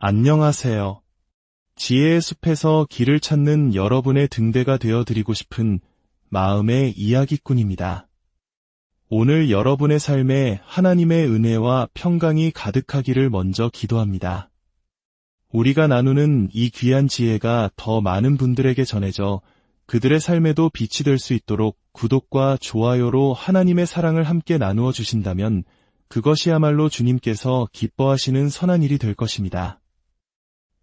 안녕하세요. 지혜의 숲에서 길을 찾는 여러분의 등대가 되어드리고 싶은 마음의 이야기꾼입니다. 오늘 여러분의 삶에 하나님의 은혜와 평강이 가득하기를 먼저 기도합니다. 우리가 나누는 이 귀한 지혜가 더 많은 분들에게 전해져 그들의 삶에도 빛이 될 수 있도록 구독과 좋아요로 하나님의 사랑을 함께 나누어 주신다면 그것이야말로 주님께서 기뻐하시는 선한 일이 될 것입니다.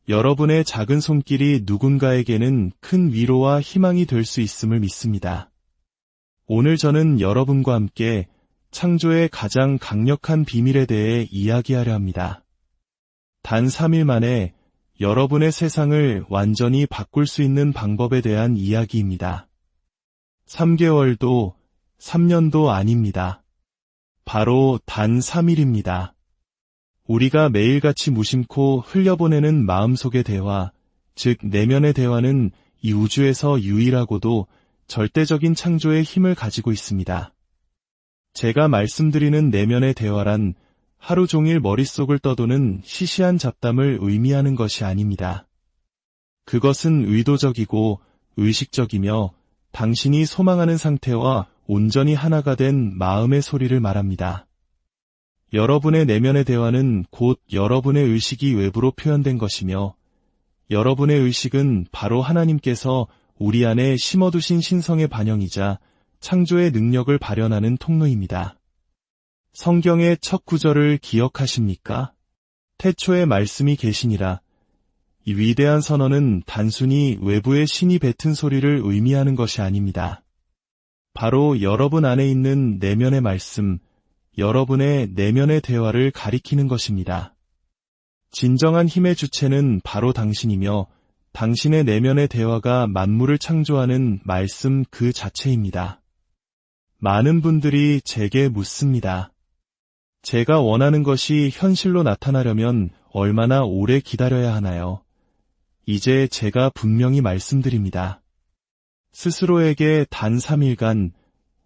여러분의 작은 손길이 누군가에게는 큰 위로와 희망이 될 수 있음을 믿습니다. 오늘 저는 여러분과 함께 창조의 가장 강력한 비밀에 대해 이야기하려 합니다. 단 3일 만에 여러분의 세상을 완전히 바꿀 수 있는 방법에 대한 이야기입니다. 3개월도 3년도 아닙니다. 바로 단 3일입니다. 우리가 매일같이 무심코 흘려보내는 마음속의 대화, 즉 내면의 대화는 이 우주에서 유일하고도 절대적인 창조의 힘을 가지고 있습니다. 제가 말씀드리는 내면의 대화란 하루 종일 머릿속을 떠도는 시시한 잡담을 의미하는 것이 아닙니다. 그것은 의도적이고 의식적이며 당신이 소망하는 상태와 온전히 하나가 된 마음의 소리를 말합니다. 여러분의 내면의 대화는 곧 여러분의 의식이 외부로 표현된 것이며 여러분의 의식은 바로 하나님께서 우리 안에 심어두신 신성의 반영이자 창조의 능력을 발현하는 통로입니다. 성경의 첫 구절을 기억하십니까? 태초에 말씀이 계시니라. 이 위대한 선언은 단순히 외부의 신이 뱉은 소리를 의미하는 것이 아닙니다. 바로 여러분 안에 있는 내면의 말씀, 여러분의 내면의 대화를 가리키는 것입니다. 진정한 힘의 주체는 바로 당신이며 당신의 내면의 대화가 만물을 창조하는 말씀 그 자체입니다. 많은 분들이 제게 묻습니다. 제가 원하는 것이 현실로 나타나려면 얼마나 오래 기다려야 하나요? 이제 제가 분명히 말씀드립니다. 스스로에게 단 3일간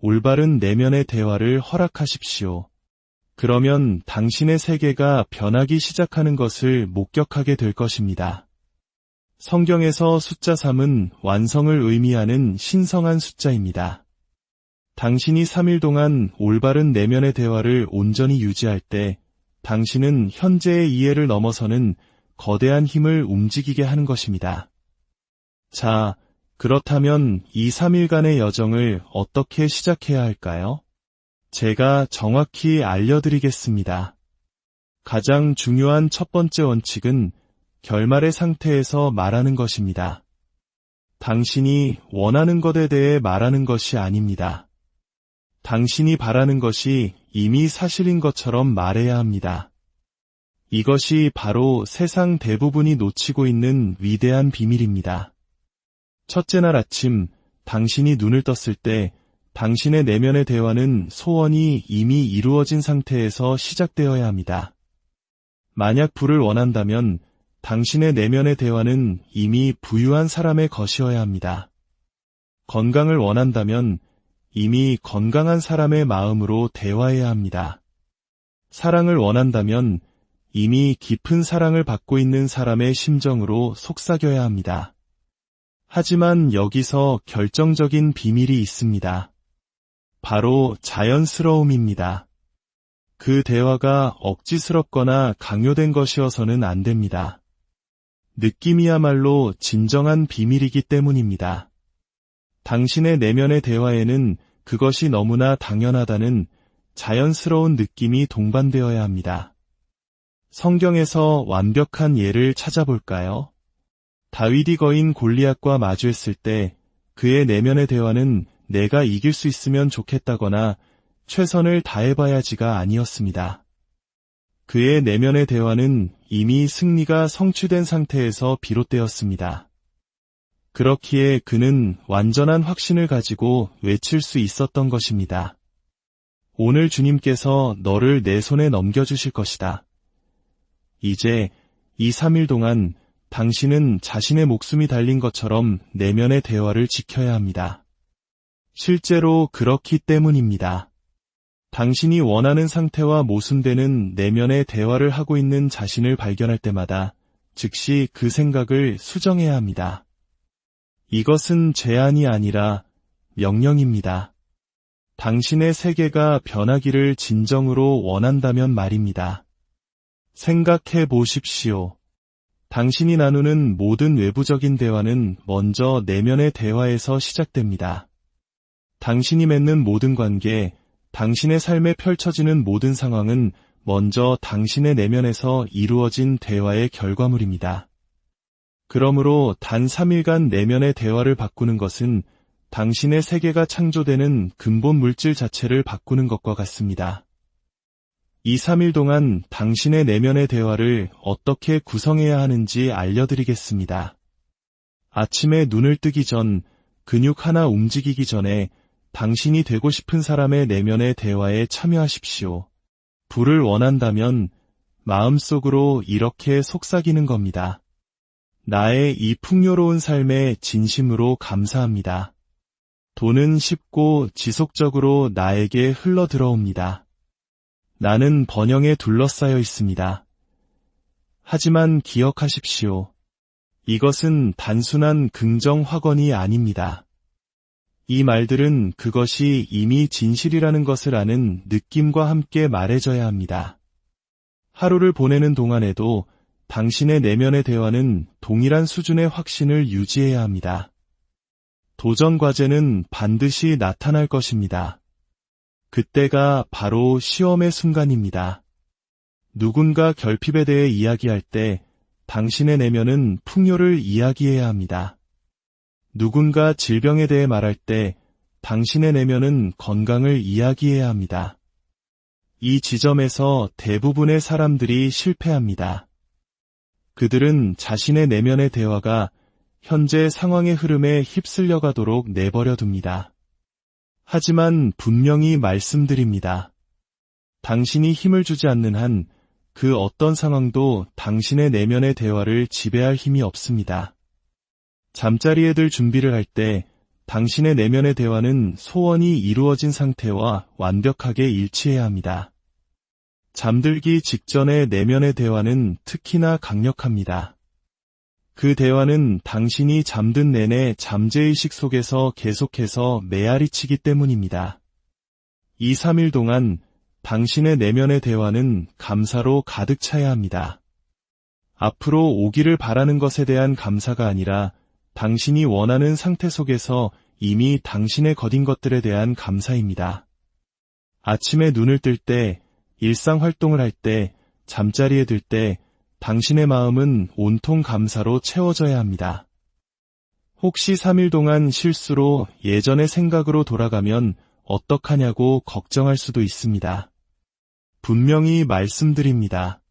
올바른 내면의 대화를 허락하십시오. 그러면 당신의 세계가 변하기 시작하는 것을 목격하게 될 것입니다. 성경에서 숫자 3은 완성을 의미하는 신성한 숫자입니다. 당신이 3일 동안 올바른 내면의 대화를 온전히 유지할 때 당신은 현재의 이해를 넘어서는 거대한 힘을 움직이게 하는 것입니다. 자, 그렇다면 이 3일간의 여정을 어떻게 시작해야 할까요? 제가 정확히 알려드리겠습니다. 가장 중요한 첫 번째 원칙은 결말의 상태에서 말하는 것입니다. 당신이 원하는 것에 대해 말하는 것이 아닙니다. 당신이 바라는 것이 이미 사실인 것처럼 말해야 합니다. 이것이 바로 세상 대부분이 놓치고 있는 위대한 비밀입니다. 첫째 날 아침, 당신이 눈을 떴을 때 당신의 내면의 대화는 소원이 이미 이루어진 상태에서 시작되어야 합니다. 만약 부를 원한다면 당신의 내면의 대화는 이미 부유한 사람의 것이어야 합니다. 건강을 원한다면 이미 건강한 사람의 마음으로 대화해야 합니다. 사랑을 원한다면 이미 깊은 사랑을 받고 있는 사람의 심정으로 속삭여야 합니다. 하지만 여기서 결정적인 비밀이 있습니다. 바로 자연스러움입니다. 그 대화가 억지스럽거나 강요된 것이어서는 안 됩니다. 느낌이야말로 진정한 비밀이기 때문입니다. 당신의 내면의 대화에는 그것이 너무나 당연하다는 자연스러운 느낌이 동반되어야 합니다. 성경에서 완벽한 예를 찾아볼까요? 다윗이 거인 골리앗과 마주했을 때 그의 내면의 대화는 내가 이길 수 있으면 좋겠다거나 최선을 다해봐야지가 아니었습니다. 그의 내면의 대화는 이미 승리가 성취된 상태에서 비롯되었습니다. 그렇기에 그는 완전한 확신을 가지고 외칠 수 있었던 것입니다. 오늘 주님께서 너를 내 손에 넘겨주실 것이다. 이제 이 3일 동안 당신은 자신의 목숨이 달린 것처럼 내면의 대화를 지켜야 합니다. 실제로 그렇기 때문입니다. 당신이 원하는 상태와 모순되는 내면의 대화를 하고 있는 자신을 발견할 때마다 즉시 그 생각을 수정해야 합니다. 이것은 제안이 아니라 명령입니다. 당신의 세계가 변하기를 진정으로 원한다면 말입니다. 생각해 보십시오. 당신이 나누는 모든 외부적인 대화는 먼저 내면의 대화에서 시작됩니다. 당신이 맺는 모든 관계, 당신의 삶에 펼쳐지는 모든 상황은 먼저 당신의 내면에서 이루어진 대화의 결과물입니다. 그러므로 단 3일간 내면의 대화를 바꾸는 것은 당신의 세계가 창조되는 근본 물질 자체를 바꾸는 것과 같습니다. 이 3일 동안 당신의 내면의 대화를 어떻게 구성해야 하는지 알려드리겠습니다. 아침에 눈을 뜨기 전, 근육 하나 움직이기 전에 당신이 되고 싶은 사람의 내면의 대화에 참여하십시오. 부를 원한다면 마음속으로 이렇게 속삭이는 겁니다. 나의 이 풍요로운 삶에 진심으로 감사합니다. 돈은 쉽고 지속적으로 나에게 흘러 들어옵니다. 나는 번영에 둘러싸여 있습니다. 하지만 기억하십시오. 이것은 단순한 긍정 확언이 아닙니다. 이 말들은 그것이 이미 진실이라는 것을 아는 느낌과 함께 말해져야 합니다. 하루를 보내는 동안에도 당신의 내면의 대화는 동일한 수준의 확신을 유지해야 합니다. 도전 과제는 반드시 나타날 것입니다. 그때가 바로 시험의 순간입니다. 누군가 결핍에 대해 이야기할 때 당신의 내면은 풍요를 이야기해야 합니다. 누군가 질병에 대해 말할 때 당신의 내면은 건강을 이야기해야 합니다. 이 지점에서 대부분의 사람들이 실패합니다. 그들은 자신의 내면의 대화가 현재 상황의 흐름에 휩쓸려 가도록 내버려 둡니다. 하지만 분명히 말씀드립니다. 당신이 힘을 주지 않는 한 그 어떤 상황도 당신의 내면의 대화를 지배할 힘이 없습니다. 잠자리에 들 준비를 할 때 당신의 내면의 대화는 소원이 이루어진 상태와 완벽하게 일치해야 합니다. 잠들기 직전의 내면의 대화는 특히나 강력합니다. 그 대화는 당신이 잠든 내내 잠재의식 속에서 계속해서 메아리치기 때문입니다. 이 3일 동안 당신의 내면의 대화는 감사로 가득 차야 합니다. 앞으로 오기를 바라는 것에 대한 감사가 아니라 당신이 원하는 상태 속에서 이미 당신의 거딘 것들에 대한 감사입니다. 아침에 눈을 뜰 때, 일상 활동을 할 때, 잠자리에 들 때 당신의 마음은 온통 감사로 채워져야 합니다. 혹시 3일 동안 실수로 예전의 생각으로 돌아가면 어떡하냐고 걱정할 수도 있습니다. 분명히 말씀드립니다.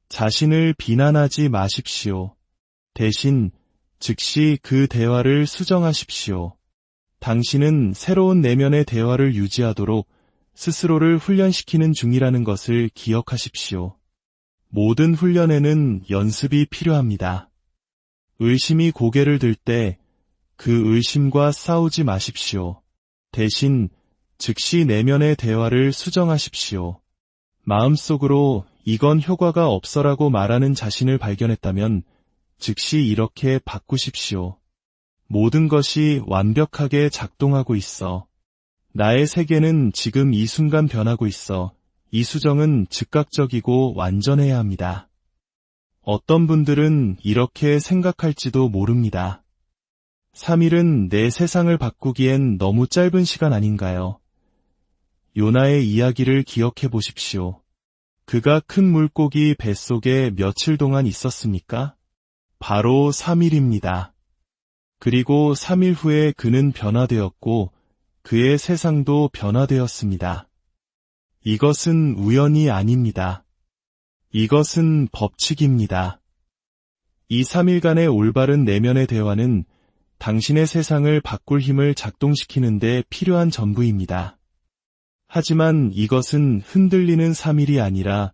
자신을 비난하지 마십시오. 대신 즉시 그 대화를 수정하십시오. 당신은 새로운 내면의 대화를 유지하도록 스스로를 훈련시키는 중이라는 것을 기억하십시오. 모든 훈련에는 연습이 필요합니다. 의심이 고개를 들 때 그 의심과 싸우지 마십시오. 대신 즉시 내면의 대화를 수정하십시오. 마음속으로 이건 효과가 없어라고 말하는 자신을 발견했다면 즉시 이렇게 바꾸십시오. 모든 것이 완벽하게 작동하고 있어. 나의 세계는 지금 이 순간 변하고 있어. 이 수정은 즉각적이고 완전해야 합니다. 어떤 분들은 이렇게 생각할지도 모릅니다. 3일은 내 세상을 바꾸기엔 너무 짧은 시간 아닌가요? 요나의 이야기를 기억해 보십시오. 그가 큰 물고기 뱃속에 며칠 동안 있었습니까? 바로 3일입니다. 그리고 3일 후에 그는 변화되었고 그의 세상도 변화되었습니다. 이것은 우연이 아닙니다. 이것은 법칙입니다. 이 3일간의 올바른 내면의 대화는 당신의 세상을 바꿀 힘을 작동시키는 데 필요한 전부입니다. 하지만 이것은 흔들리는 3일이 아니라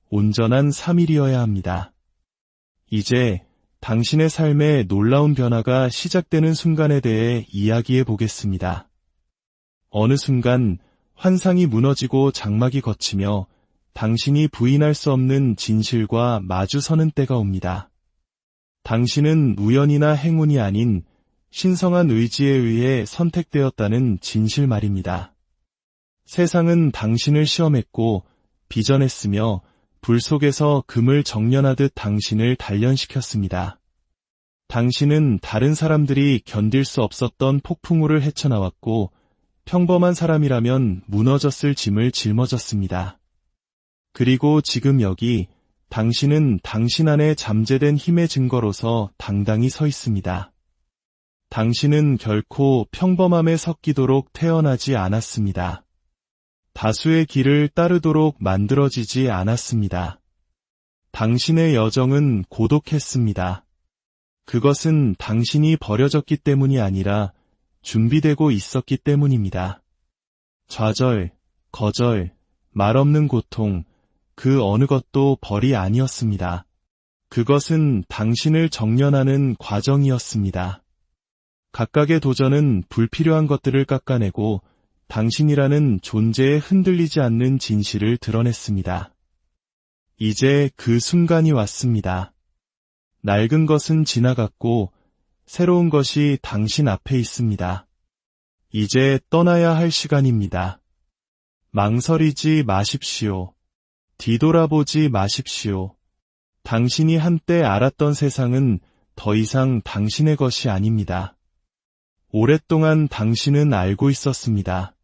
온전한 3일이어야 합니다. 이제 당신의 삶에 놀라운 변화가 시작되는 순간에 대해 이야기해 보겠습니다. 어느 순간 환상이 무너지고 장막이 걷히며 당신이 부인할 수 없는 진실과 마주서는 때가 옵니다. 당신은 우연이나 행운이 아닌 신성한 의지에 의해 선택되었다는 진실 말입니다. 세상은 당신을 시험했고 비전했으며 불 속에서 금을 정련하듯 당신을 단련시켰습니다. 당신은 다른 사람들이 견딜 수 없었던 폭풍우를 헤쳐나왔고 평범한 사람이라면 무너졌을 짐을 짊어졌습니다. 그리고 지금 여기 당신은 당신 안에 잠재된 힘의 증거로서 당당히 서 있습니다. 당신은 결코 평범함에 섞이도록 태어나지 않았습니다. 다수의 길을 따르도록 만들어지지 않았습니다. 당신의 여정은 고독했습니다. 그것은 당신이 버려졌기 때문이 아니라 준비되고 있었기 때문입니다. 좌절, 거절, 말없는 고통, 그 어느 것도 벌이 아니었습니다. 그것은 당신을 정련하는 과정이었습니다. 각각의 도전은 불필요한 것들을 깎아내고 당신이라는 존재에 흔들리지 않는 진실을 드러냈습니다. 이제 그 순간이 왔습니다. 낡은 것은 지나갔고 새로운 것이 당신 앞에 있습니다. 이제 떠나야 할 시간입니다. 망설이지 마십시오. 뒤돌아보지 마십시오. 당신이 한때 알았던 세상은 더 이상 당신의 것이 아닙니다. 오랫동안 당신은 알고 있었습니다.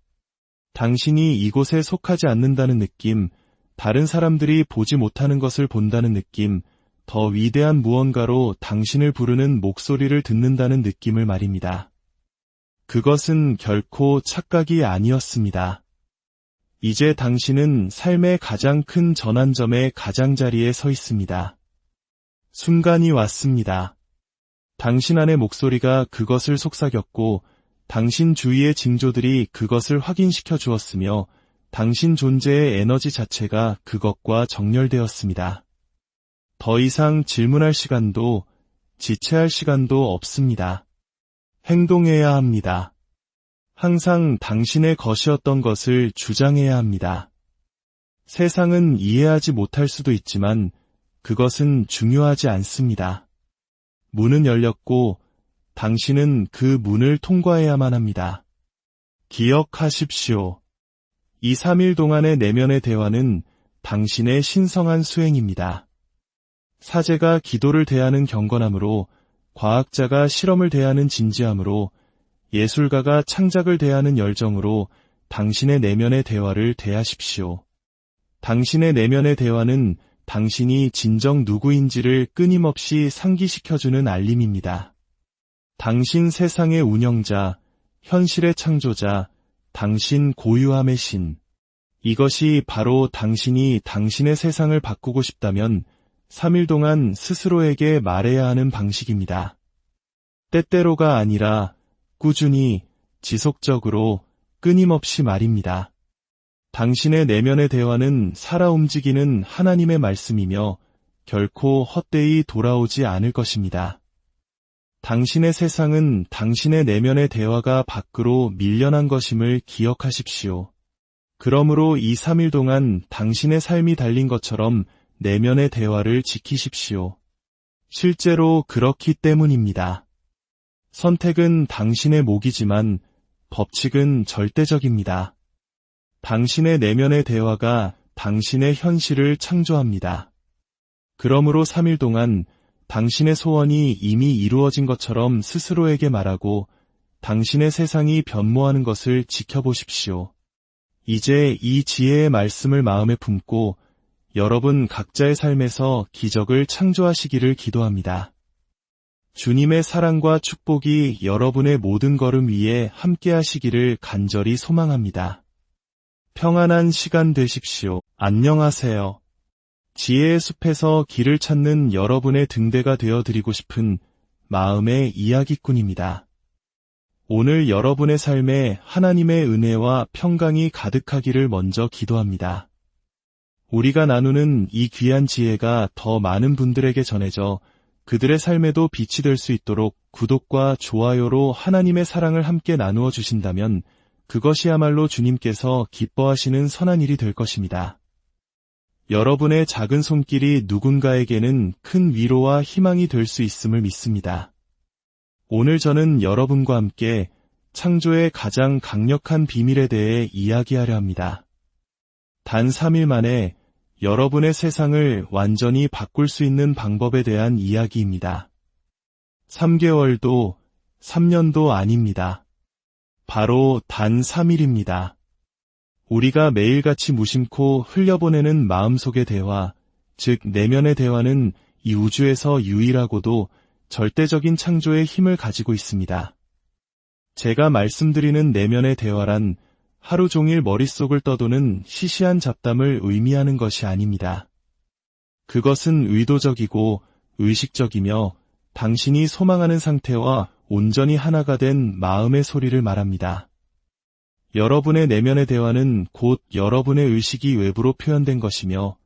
당신이 이곳에 속하지 않는다는 느낌, 다른 사람들이 보지 못하는 것을 본다는 느낌, 더 위대한 무언가로 당신을 부르는 목소리를 듣는다는 느낌을 말입니다. 그것은 결코 착각이 아니었습니다. 이제 당신은 삶의 가장 큰 전환점의 가장자리에 서 있습니다. 순간이 왔습니다. 당신 안의 목소리가 그것을 속삭였고 당신 주위의 징조들이 그것을 확인시켜 주었으며 당신 존재의 에너지 자체가 그것과 정렬되었습니다. 더 이상 질문할 시간도 지체할 시간도 없습니다. 행동해야 합니다. 항상 당신의 것이었던 것을 주장해야 합니다. 세상은 이해하지 못할 수도 있지만 그것은 중요하지 않습니다. 문은 열렸고 당신은 그 문을 통과해야만 합니다. 기억하십시오. 이 3일 동안의 내면의 대화는 당신의 신성한 수행입니다. 사제가 기도를 대하는 경건함으로, 과학자가 실험을 대하는 진지함으로, 예술가가 창작을 대하는 열정으로 당신의 내면의 대화를 대하십시오. 당신의 내면의 대화는 당신이 진정 누구인지를 끊임없이 상기시켜주는 알림입니다. 당신 세상의 운영자, 현실의 창조자, 당신 고유함의 신. 이것이 바로 당신이 당신의 세상을 바꾸고 싶다면 3일 동안 스스로에게 말해야 하는 방식입니다. 때때로가 아니라 꾸준히, 지속적으로, 끊임없이 말입니다. 당신의 내면의 대화는 살아 움직이는 하나님의 말씀이며 결코 헛되이 돌아오지 않을 것입니다. 당신의 세상은 당신의 내면의 대화가 밖으로 밀려난 것임을 기억하십시오. 그러므로 이 3일 동안 당신의 삶이 달린 것처럼 내면의 대화를 지키십시오. 실제로 그렇기 때문입니다. 선택은 당신의 몫이지만 법칙은 절대적입니다. 당신의 내면의 대화가 당신의 현실을 창조합니다. 그러므로 3일 동안 당신의 소원이 이미 이루어진 것처럼 스스로에게 말하고 당신의 세상이 변모하는 것을 지켜보십시오. 이제 이 지혜의 말씀을 마음에 품고 여러분 각자의 삶에서 기적을 창조하시기를 기도합니다. 주님의 사랑과 축복이 여러분의 모든 걸음 위에 함께 하시기를 간절히 소망합니다. 평안한 시간 되십시오. 안녕하세요. 지혜의 숲에서 길을 찾는 여러분의 등대가 되어드리고 싶은 마음의 이야기꾼입니다. 오늘 여러분의 삶에 하나님의 은혜와 평강이 가득하기를 먼저 기도합니다. 우리가 나누는 이 귀한 지혜가 더 많은 분들에게 전해져 그들의 삶에도 빛이 될 수 있도록 구독과 좋아요로 하나님의 사랑을 함께 나누어 주신다면 그것이야말로 주님께서 기뻐하시는 선한 일이 될 것입니다. 여러분의 작은 손길이 누군가에게는 큰 위로와 희망이 될 수 있음을 믿습니다. 오늘 저는 여러분과 함께 창조의 가장 강력한 비밀에 대해 이야기하려 합니다. 단 3일 만에 여러분의 세상을 완전히 바꿀 수 있는 방법에 대한 이야기입니다. 3개월도 3년도 아닙니다. 바로 단 3일입니다. 우리가 매일같이 무심코 흘려보내는 마음속의 대화, 즉 내면의 대화는 이 우주에서 유일하고도 절대적인 창조의 힘을 가지고 있습니다. 제가 말씀드리는 내면의 대화란 하루 종일 머릿속을 떠도는 시시한 잡담을 의미하는 것이 아닙니다. 그것은 의도적이고 의식적이며 당신이 소망하는 상태와 온전히 하나가 된 마음의 소리를 말합니다. 여러분의 내면의 대화는 곧 여러분의 의식이 외부로 표현된 것이며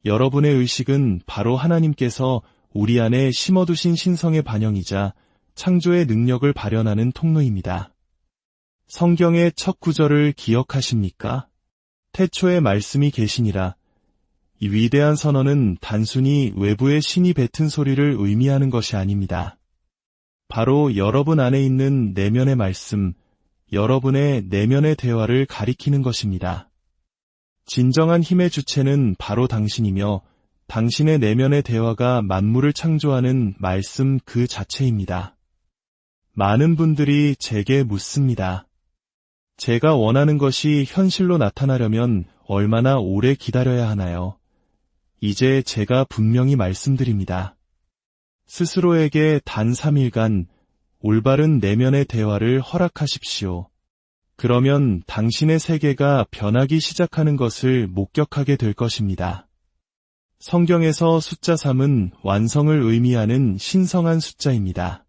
여러분의 의식은 바로 하나님께서 우리 안에 심어두신 신성의 반영이자 창조의 능력을 발현하는 통로입니다. 성경의 첫 구절을 기억하십니까? 태초에 말씀이 계시니라. 이 위대한 선언은 단순히 외부의 신이 뱉은 소리를 의미하는 것이 아닙니다. 바로 여러분 안에 있는 내면의 말씀, 여러분의 내면의 대화를 가리키는 것입니다. 진정한 힘의 주체는 바로 당신이며 당신의 내면의 대화가 만물을 창조하는 말씀 그 자체입니다. 많은 분들이 제게 묻습니다. 제가 원하는 것이 현실로 나타나려면 얼마나 오래 기다려야 하나요? 이제 제가 분명히 말씀드립니다. 스스로에게 단 3일간 올바른 내면의 대화를 허락하십시오. 그러면 당신의 세계가 변하기 시작하는 것을 목격하게 될 것입니다. 성경에서 숫자 3은 완성을 의미하는 신성한 숫자입니다.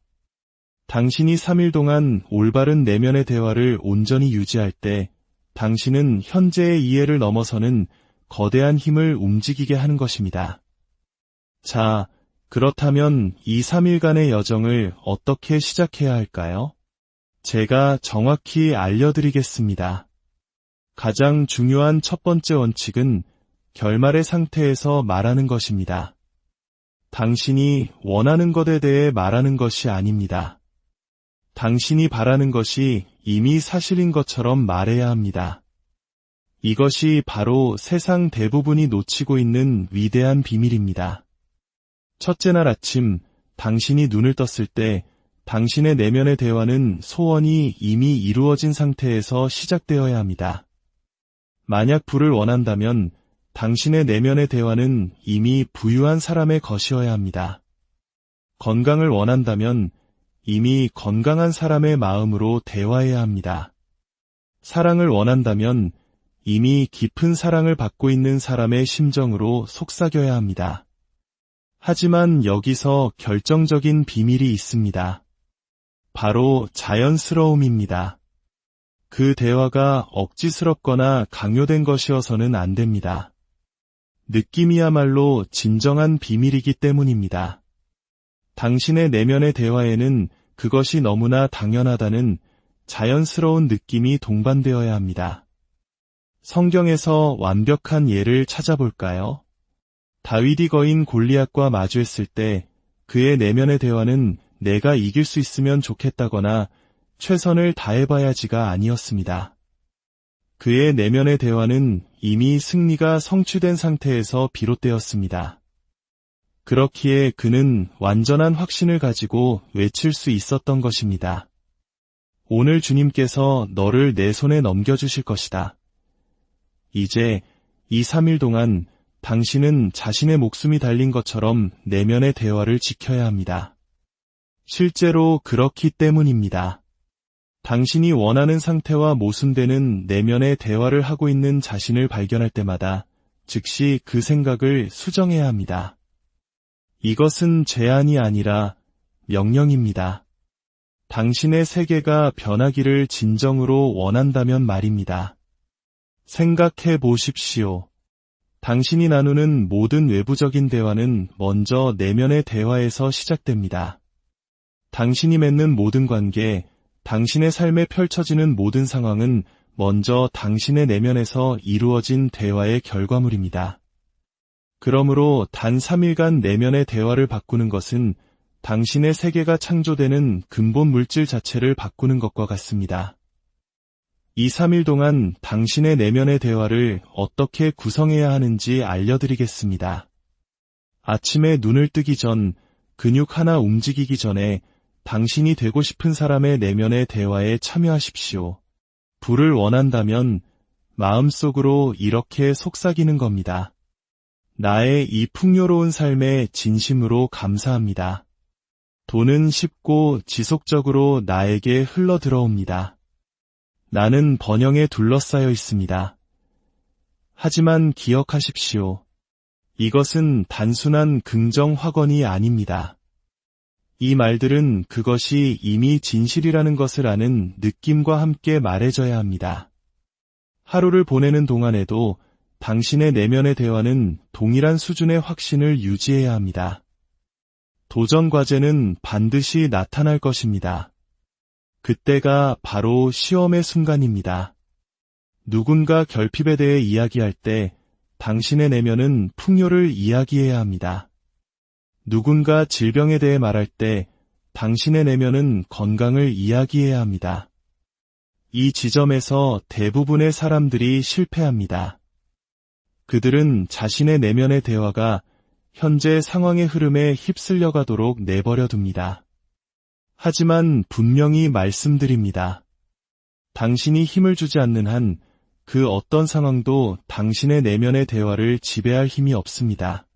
당신이 3일 동안 올바른 내면의 대화를 온전히 유지할 때 당신은 현재의 이해를 넘어서는 거대한 힘을 움직이게 하는 것입니다. 자, 그렇다면 이 3일간의 여정을 어떻게 시작해야 할까요? 제가 정확히 알려드리겠습니다. 가장 중요한 첫 번째 원칙은 결말의 상태에서 말하는 것입니다. 당신이 원하는 것에 대해 말하는 것이 아닙니다. 당신이 바라는 것이 이미 사실인 것처럼 말해야 합니다. 이것이 바로 세상 대부분이 놓치고 있는 위대한 비밀입니다. 첫째 날 아침, 당신이 눈을 떴을 때 당신의 내면의 대화는 소원이 이미 이루어진 상태에서 시작되어야 합니다. 만약 부를 원한다면 당신의 내면의 대화는 이미 부유한 사람의 것이어야 합니다. 건강을 원한다면 이미 건강한 사람의 마음으로 대화해야 합니다. 사랑을 원한다면 이미 깊은 사랑을 받고 있는 사람의 심정으로 속삭여야 합니다. 하지만 여기서 결정적인 비밀이 있습니다. 바로 자연스러움입니다. 그 대화가 억지스럽거나 강요된 것이어서는 안 됩니다. 느낌이야말로 진정한 비밀이기 때문입니다. 당신의 내면의 대화에는 그것이 너무나 당연하다는 자연스러운 느낌이 동반되어야 합니다. 성경에서 완벽한 예를 찾아볼까요? 다윗이 거인 골리앗과 마주했을 때 그의 내면의 대화는 내가 이길 수 있으면 좋겠다거나 최선을 다해봐야지가 아니었습니다. 그의 내면의 대화는 이미 승리가 성취된 상태에서 비롯되었습니다. 그렇기에 그는 완전한 확신을 가지고 외칠 수 있었던 것입니다. 오늘 주님께서 너를 내 손에 넘겨주실 것이다. 이제 이 3일 동안 당신은 자신의 목숨이 달린 것처럼 내면의 대화를 지켜야 합니다. 실제로 그렇기 때문입니다. 당신이 원하는 상태와 모순되는 내면의 대화를 하고 있는 자신을 발견할 때마다 즉시 그 생각을 수정해야 합니다. 이것은 제안이 아니라 명령입니다. 당신의 세계가 변하기를 진정으로 원한다면 말입니다. 생각해 보십시오. 당신이 나누는 모든 외부적인 대화는 먼저 내면의 대화에서 시작됩니다. 당신이 맺는 모든 관계, 당신의 삶에 펼쳐지는 모든 상황은 먼저 당신의 내면에서 이루어진 대화의 결과물입니다. 그러므로 단 3일간 내면의 대화를 바꾸는 것은 당신의 세계가 창조되는 근본 물질 자체를 바꾸는 것과 같습니다. 이 3일 동안 당신의 내면의 대화를 어떻게 구성해야 하는지 알려드리겠습니다. 아침에 눈을 뜨기 전, 근육 하나 움직이기 전에 당신이 되고 싶은 사람의 내면의 대화에 참여하십시오. 부를 원한다면 마음속으로 이렇게 속삭이는 겁니다. 나의 이 풍요로운 삶에 진심으로 감사합니다. 돈은 쉽고 지속적으로 나에게 흘러 들어옵니다. 나는 번영에 둘러싸여 있습니다. 하지만 기억하십시오. 이것은 단순한 긍정 확언이 아닙니다. 이 말들은 그것이 이미 진실이라는 것을 아는 느낌과 함께 말해져야 합니다. 하루를 보내는 동안에도 당신의 내면의 대화는 동일한 수준의 확신을 유지해야 합니다. 도전 과제는 반드시 나타날 것입니다. 그때가 바로 시험의 순간입니다. 누군가 결핍에 대해 이야기할 때 당신의 내면은 풍요를 이야기해야 합니다. 누군가 질병에 대해 말할 때 당신의 내면은 건강을 이야기해야 합니다. 이 지점에서 대부분의 사람들이 실패합니다. 그들은 자신의 내면의 대화가 현재 상황의 흐름에 휩쓸려 가도록 내버려 둡니다. 하지만 분명히 말씀드립니다. 당신이 힘을 주지 않는 한 그 어떤 상황도 당신의 내면의 대화를 지배할 힘이 없습니다.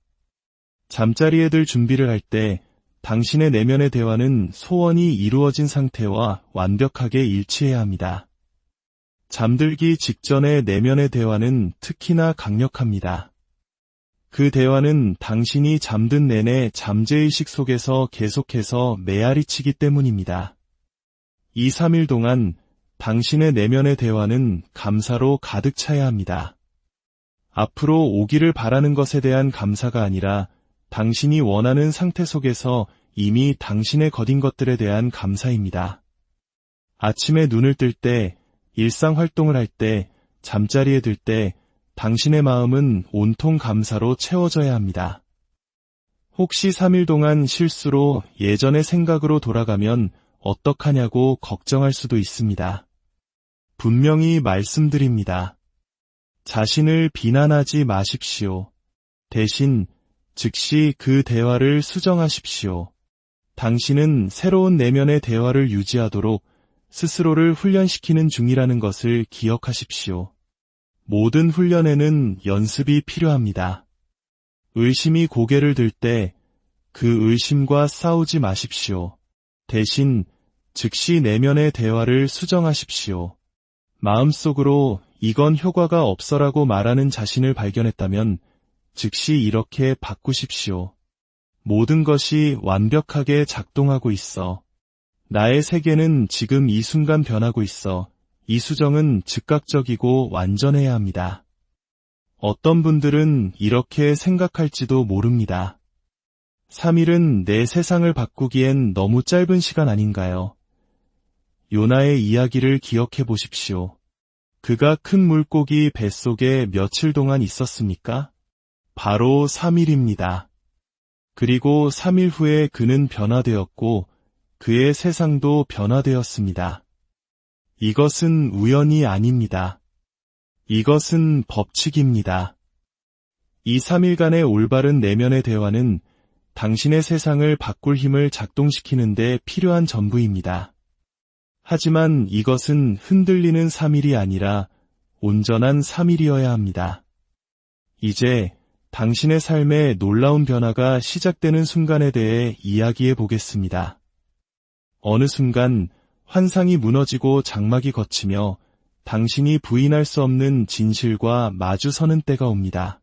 잠자리에 들 준비를 할 때 당신의 내면의 대화는 소원이 이루어진 상태와 완벽하게 일치해야 합니다. 잠들기 직전의 내면의 대화는 특히나 강력합니다. 그 대화는 당신이 잠든 내내 잠재의식 속에서 계속해서 메아리치기 때문입니다. 2, 3일 동안 당신의 내면의 대화는 감사로 가득 차야 합니다. 앞으로 오기를 바라는 것에 대한 감사가 아니라 당신이 원하는 상태 속에서 이미 당신의 거딘 것들에 대한 감사입니다. 아침에 눈을 뜰 때, 일상 활동을 할 때, 잠자리에 들 때 당신의 마음은 온통 감사로 채워져야 합니다. 혹시 3일 동안 실수로 예전의 생각으로 돌아가면 어떡하냐고 걱정할 수도 있습니다. 분명히 말씀드립니다. 자신을 비난하지 마십시오. 대신 즉시 그 대화를 수정하십시오. 당신은 새로운 내면의 대화를 유지하도록 스스로를 훈련시키는 중이라는 것을 기억하십시오. 모든 훈련에는 연습이 필요합니다. 의심이 고개를 들 때 그 의심과 싸우지 마십시오. 대신 즉시 내면의 대화를 수정하십시오. 마음속으로 이건 효과가 없어라고 말하는 자신을 발견했다면 즉시 이렇게 바꾸십시오. 모든 것이 완벽하게 작동하고 있어. 나의 세계는 지금 이 순간 변하고 있어. 이 수정은 즉각적이고 완전해야 합니다. 어떤 분들은 이렇게 생각할지도 모릅니다. 3일은 내 세상을 바꾸기엔 너무 짧은 시간 아닌가요? 요나의 이야기를 기억해 보십시오. 그가 큰 물고기 뱃속에 며칠 동안 있었습니까? 바로 3일입니다. 그리고 3일 후에 그는 변화되었고 그의 세상도 변화되었습니다. 이것은 우연이 아닙니다. 이것은 법칙입니다. 이 3일간의 올바른 내면의 대화는 당신의 세상을 바꿀 힘을 작동시키는 데 필요한 전부입니다. 하지만 이것은 흔들리는 3일이 아니라 온전한 3일이어야 합니다. 이제 당신의 삶에 놀라운 변화가 시작되는 순간에 대해 이야기해 보겠습니다. 어느 순간 환상이 무너지고 장막이 걷히며 당신이 부인할 수 없는 진실과 마주서는 때가 옵니다.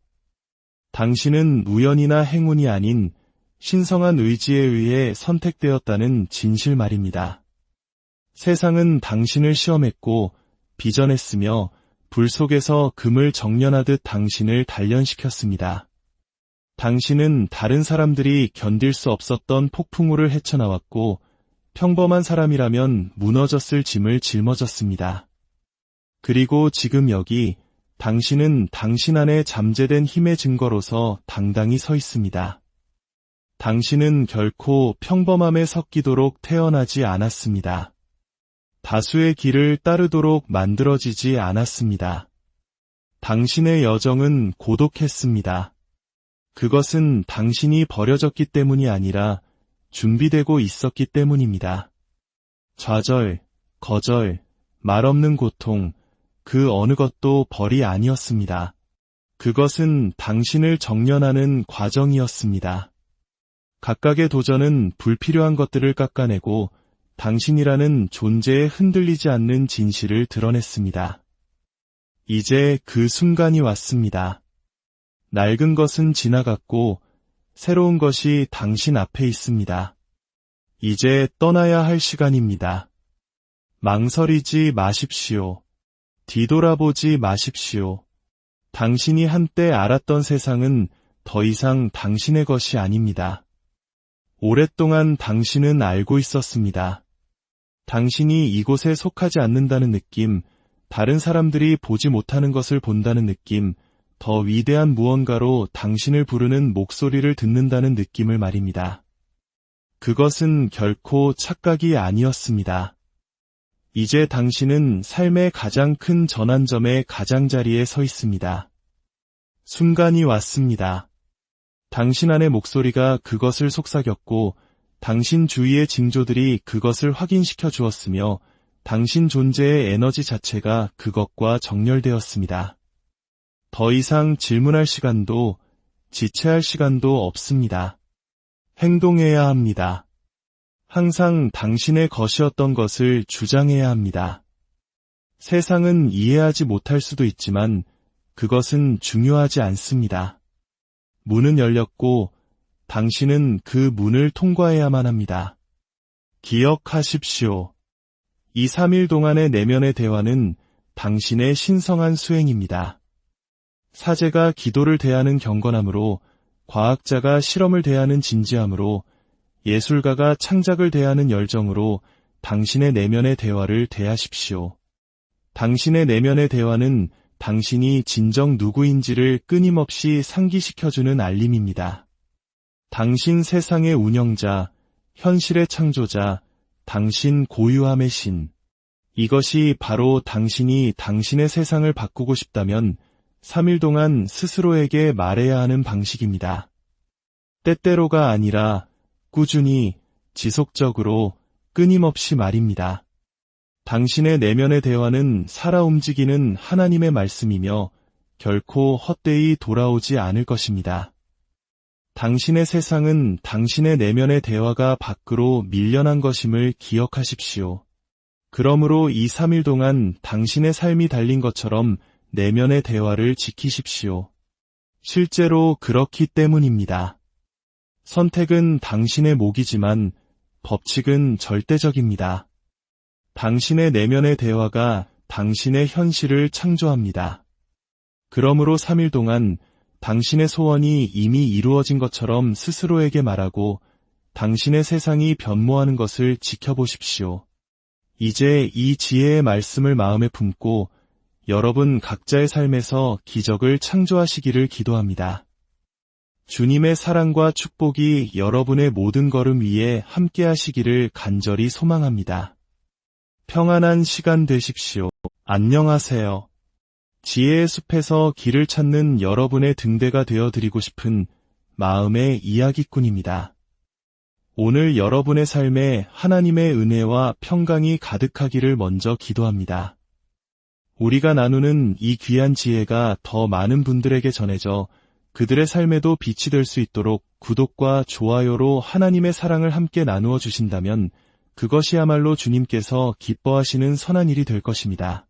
당신은 우연이나 행운이 아닌 신성한 의지에 의해 선택되었다는 진실 말입니다. 세상은 당신을 시험했고 비전했으며 불 속에서 금을 정련하듯 당신을 단련시켰습니다. 당신은 다른 사람들이 견딜 수 없었던 폭풍우를 헤쳐나왔고 평범한 사람이라면 무너졌을 짐을 짊어졌습니다. 그리고 지금 여기 당신은 당신 안에 잠재된 힘의 증거로서 당당히 서 있습니다. 당신은 결코 평범함에 섞이도록 태어나지 않았습니다. 다수의 길을 따르도록 만들어지지 않았습니다. 당신의 여정은 고독했습니다. 그것은 당신이 버려졌기 때문이 아니라 준비되고 있었기 때문입니다. 좌절, 거절, 말없는 고통, 그 어느 것도 벌이 아니었습니다. 그것은 당신을 정련하는 과정이었습니다. 각각의 도전은 불필요한 것들을 깎아내고 당신이라는 존재에 흔들리지 않는 진실을 드러냈습니다. 이제 그 순간이 왔습니다. 낡은 것은 지나갔고 새로운 것이 당신 앞에 있습니다. 이제 떠나야 할 시간입니다. 망설이지 마십시오. 뒤돌아보지 마십시오. 당신이 한때 알았던 세상은 더 이상 당신의 것이 아닙니다. 오랫동안 당신은 알고 있었습니다. 당신이 이곳에 속하지 않는다는 느낌, 다른 사람들이 보지 못하는 것을 본다는 느낌, 더 위대한 무언가로 당신을 부르는 목소리를 듣는다는 느낌을 말입니다. 그것은 결코 착각이 아니었습니다. 이제 당신은 삶의 가장 큰 전환점의 가장자리에 서 있습니다. 순간이 왔습니다. 당신 안의 목소리가 그것을 속삭였고 당신 주위의 징조들이 그것을 확인시켜 주었으며 당신 존재의 에너지 자체가 그것과 정렬되었습니다. 더 이상 질문할 시간도 지체할 시간도 없습니다. 행동해야 합니다. 항상 당신의 것이었던 것을 주장해야 합니다. 세상은 이해하지 못할 수도 있지만 그것은 중요하지 않습니다. 문은 열렸고 당신은 그 문을 통과해야만 합니다. 기억하십시오. 이 3일 동안의 내면의 대화는 당신의 신성한 수행입니다. 사제가 기도를 대하는 경건함으로, 과학자가 실험을 대하는 진지함으로, 예술가가 창작을 대하는 열정으로 당신의 내면의 대화를 대하십시오. 당신의 내면의 대화는 당신이 진정 누구인지를 끊임없이 상기시켜주는 알림입니다. 당신 세상의 운영자, 현실의 창조자, 당신 고유함의 신. 이것이 바로 당신이 당신의 세상을 바꾸고 싶다면 3일 동안 스스로에게 말해야 하는 방식입니다. 때때로가 아니라 꾸준히, 지속적으로, 끊임없이 말입니다. 당신의 내면의 대화는 살아 움직이는 하나님의 말씀이며 결코 헛되이 돌아오지 않을 것입니다. 당신의 세상은 당신의 내면의 대화가 밖으로 밀려난 것임을 기억하십시오. 그러므로 이 3일 동안 당신의 삶이 달린 것처럼 내면의 대화를 지키십시오. 실제로 그렇기 때문입니다. 선택은 당신의 몫이지만 법칙은 절대적입니다. 당신의 내면의 대화가 당신의 현실을 창조합니다. 그러므로 3일 동안 당신의 소원이 이미 이루어진 것처럼 스스로에게 말하고 당신의 세상이 변모하는 것을 지켜보십시오. 이제 이 지혜의 말씀을 마음에 품고 여러분 각자의 삶에서 기적을 창조하시기를 기도합니다. 주님의 사랑과 축복이 여러분의 모든 걸음 위에 함께 하시기를 간절히 소망합니다. 평안한 시간 되십시오. 안녕하세요. 지혜의 숲에서 길을 찾는 여러분의 등대가 되어드리고 싶은 마음의 이야기꾼입니다. 오늘 여러분의 삶에 하나님의 은혜와 평강이 가득하기를 먼저 기도합니다. 우리가 나누는 이 귀한 지혜가 더 많은 분들에게 전해져 그들의 삶에도 빛이 될 수 있도록 구독과 좋아요로 하나님의 사랑을 함께 나누어 주신다면 그것이야말로 주님께서 기뻐하시는 선한 일이 될 것입니다.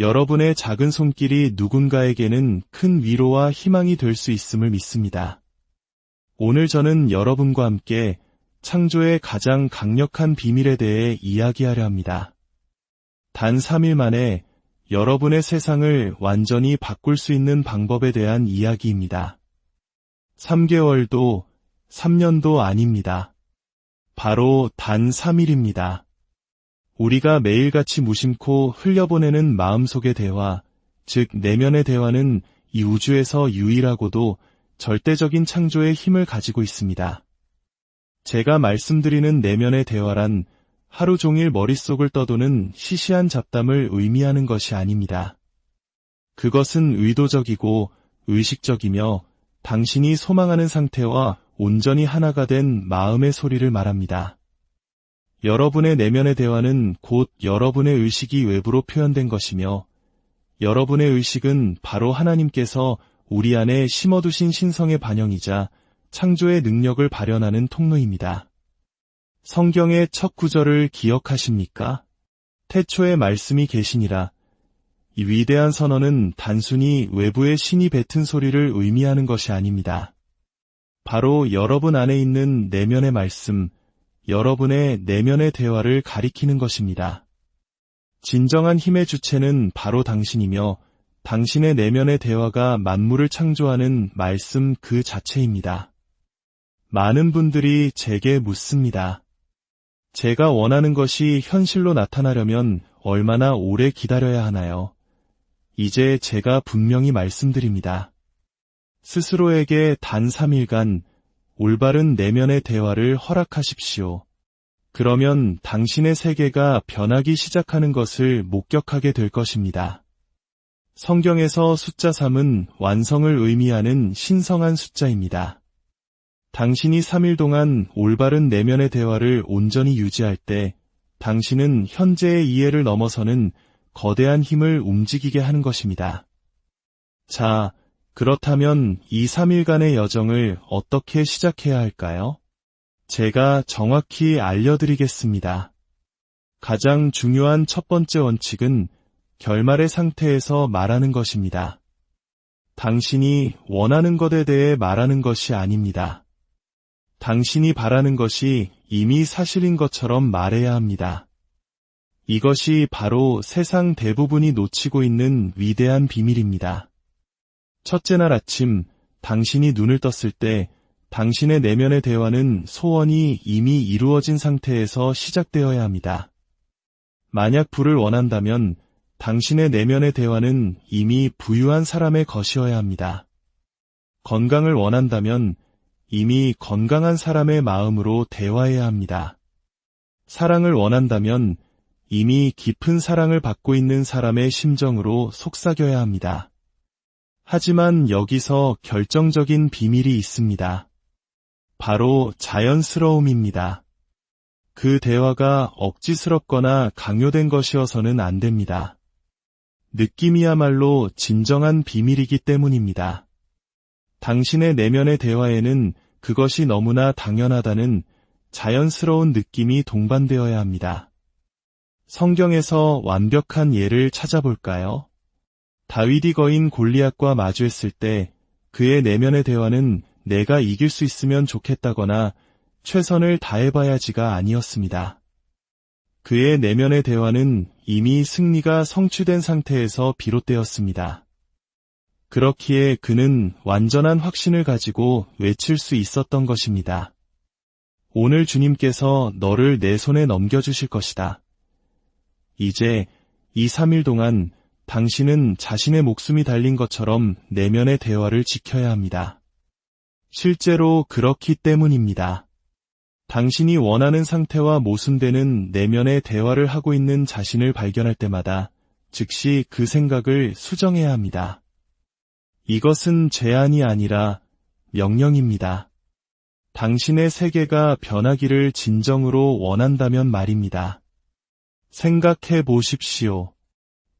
여러분의 작은 손길이 누군가에게는 큰 위로와 희망이 될 수 있음을 믿습니다. 오늘 저는 여러분과 함께 창조의 가장 강력한 비밀에 대해 이야기하려 합니다. 단 3일 만에 여러분의 세상을 완전히 바꿀 수 있는 방법에 대한 이야기입니다. 3개월도 3년도 아닙니다. 바로 단 3일입니다. 우리가 매일같이 무심코 흘려보내는 마음속의 대화, 즉 내면의 대화는 이 우주에서 유일하고도 절대적인 창조의 힘을 가지고 있습니다. 제가 말씀드리는 내면의 대화란 하루 종일 머릿속을 떠도는 시시한 잡담을 의미하는 것이 아닙니다. 그것은 의도적이고 의식적이며 당신이 소망하는 상태와 온전히 하나가 된 마음의 소리를 말합니다. 여러분의 내면의 대화는 곧 여러분의 의식이 외부로 표현된 것이며 여러분의 의식은 바로 하나님께서 우리 안에 심어두신 신성의 반영이자 창조의 능력을 발현하는 통로입니다. 성경의 첫 구절을 기억하십니까? 태초에 말씀이 계시니라. 이 위대한 선언은 단순히 외부의 신이 뱉은 소리를 의미하는 것이 아닙니다. 바로 여러분 안에 있는 내면의 말씀, 여러분의 내면의 대화를 가리키는 것입니다. 진정한 힘의 주체는 바로 당신이며 당신의 내면의 대화가 만물을 창조하는 말씀 그 자체입니다. 많은 분들이 제게 묻습니다. 제가 원하는 것이 현실로 나타나려면 얼마나 오래 기다려야 하나요? 이제 제가 분명히 말씀드립니다. 스스로에게 단 3일간 올바른 내면의 대화를 허락하십시오. 그러면 당신의 세계가 변하기 시작하는 것을 목격하게 될 것입니다. 성경에서 숫자 3은 완성을 의미하는 신성한 숫자입니다. 당신이 3일 동안 올바른 내면의 대화를 온전히 유지할 때 당신은 현재의 이해를 넘어서는 거대한 힘을 움직이게 하는 것입니다. 자, 그렇다면 이 3일간의 여정을 어떻게 시작해야 할까요? 제가 정확히 알려드리겠습니다. 가장 중요한 첫 번째 원칙은 결말의 상태에서 말하는 것입니다. 당신이 원하는 것에 대해 말하는 것이 아닙니다. 당신이 바라는 것이 이미 사실인 것처럼 말해야 합니다. 이것이 바로 세상 대부분이 놓치고 있는 위대한 비밀입니다. 첫째 날 아침, 당신이 눈을 떴을 때 당신의 내면의 대화는 소원이 이미 이루어진 상태에서 시작되어야 합니다. 만약 부를 원한다면 당신의 내면의 대화는 이미 부유한 사람의 것이어야 합니다. 건강을 원한다면 이미 건강한 사람의 마음으로 대화해야 합니다. 사랑을 원한다면 이미 깊은 사랑을 받고 있는 사람의 심정으로 속삭여야 합니다. 하지만 여기서 결정적인 비밀이 있습니다. 바로 자연스러움입니다. 그 대화가 억지스럽거나 강요된 것이어서는 안 됩니다. 느낌이야말로 진정한 비밀이기 때문입니다. 당신의 내면의 대화에는 그것이 너무나 당연하다는 자연스러운 느낌이 동반되어야 합니다. 성경에서 완벽한 예를 찾아볼까요? 다윗이 거인 골리앗과 마주했을 때 그의 내면의 대화는 내가 이길 수 있으면 좋겠다거나 최선을 다해봐야지가 아니었습니다. 그의 내면의 대화는 이미 승리가 성취된 상태에서 비롯되었습니다. 그렇기에 그는 완전한 확신을 가지고 외칠 수 있었던 것입니다. 오늘 주님께서 너를 내 손에 넘겨주실 것이다. 이제 2-3일 동안 당신은 자신의 목숨이 달린 것처럼 내면의 대화를 지켜야 합니다. 실제로 그렇기 때문입니다. 당신이 원하는 상태와 모순되는 내면의 대화를 하고 있는 자신을 발견할 때마다 즉시 그 생각을 수정해야 합니다. 이것은 제안이 아니라 명령입니다. 당신의 세계가 변하기를 진정으로 원한다면 말입니다. 생각해 보십시오.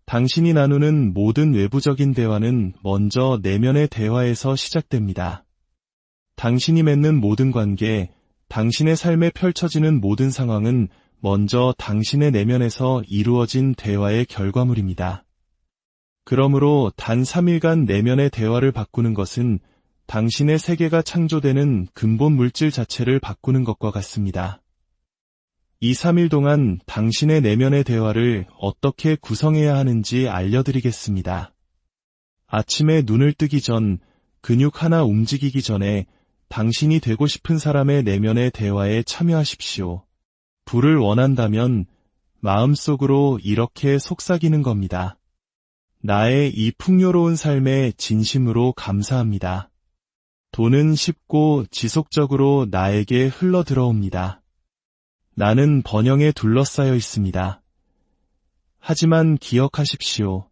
당신이 나누는 모든 외부적인 대화는 먼저 내면의 대화에서 시작됩니다. 당신이 맺는 모든 관계, 당신의 삶에 펼쳐지는 모든 상황은 먼저 당신의 내면에서 이루어진 대화의 결과물입니다. 그러므로 단 3일간 내면의 대화를 바꾸는 것은 당신의 세계가 창조되는 근본 물질 자체를 바꾸는 것과 같습니다. 이 3일 동안 당신의 내면의 대화를 어떻게 구성해야 하는지 알려드리겠습니다. 아침에 눈을 뜨기 전, 근육 하나 움직이기 전에 당신이 되고 싶은 사람의 내면의 대화에 참여하십시오. 부를 원한다면 마음속으로 이렇게 속삭이는 겁니다. 나의 이 풍요로운 삶에 진심으로 감사합니다. 돈은 쉽고 지속적으로 나에게 흘러 들어옵니다. 나는 번영에 둘러싸여 있습니다. 하지만 기억하십시오.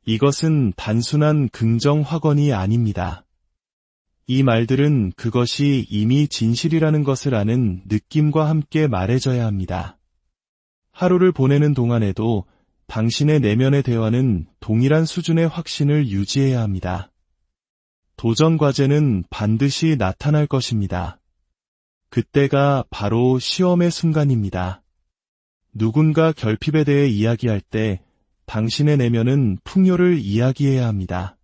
이것은 단순한 긍정 확언이 아닙니다. 이 말들은 그것이 이미 진실이라는 것을 아는 느낌과 함께 말해져야 합니다. 하루를 보내는 동안에도 당신의 내면의 대화는 동일한 수준의 확신을 유지해야 합니다. 도전 과제는 반드시 나타날 것입니다. 그때가 바로 시험의 순간입니다. 누군가 결핍에 대해 이야기할 때 당신의 내면은 풍요를 이야기해야 합니다.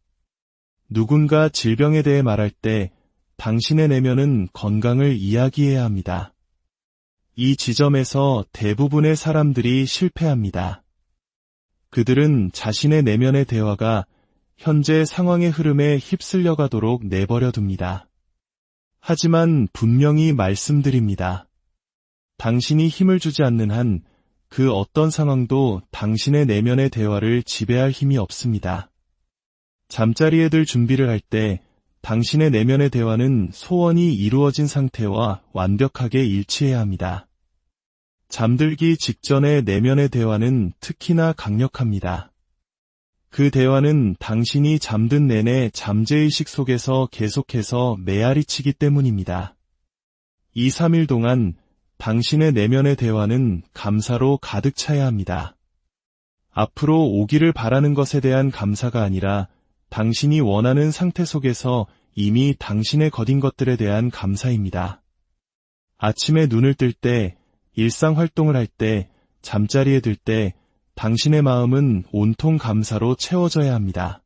누군가 질병에 대해 말할 때 당신의 내면은 건강을 이야기해야 합니다. 이 지점에서 대부분의 사람들이 실패합니다. 그들은 자신의 내면의 대화가 현재 상황의 흐름에 휩쓸려 가도록 내버려 둡니다. 하지만 분명히 말씀드립니다. 당신이 힘을 주지 않는 한 그 어떤 상황도 당신의 내면의 대화를 지배할 힘이 없습니다. 잠자리에 들 준비를 할 때 당신의 내면의 대화는 소원이 이루어진 상태와 완벽하게 일치해야 합니다. 잠들기 직전의 내면의 대화는 특히나 강력합니다. 그 대화는 당신이 잠든 내내 잠재의식 속에서 계속해서 메아리치기 때문입니다. 2, 3일 동안 당신의 내면의 대화는 감사로 가득 차야 합니다. 앞으로 오기를 바라는 것에 대한 감사가 아니라 당신이 원하는 상태 속에서 이미 당신의 거딘 것들에 대한 감사입니다. 아침에 눈을 뜰 때, 일상 활동을 할 때, 잠자리에 들 때 당신의 마음은 온통 감사로 채워져야 합니다.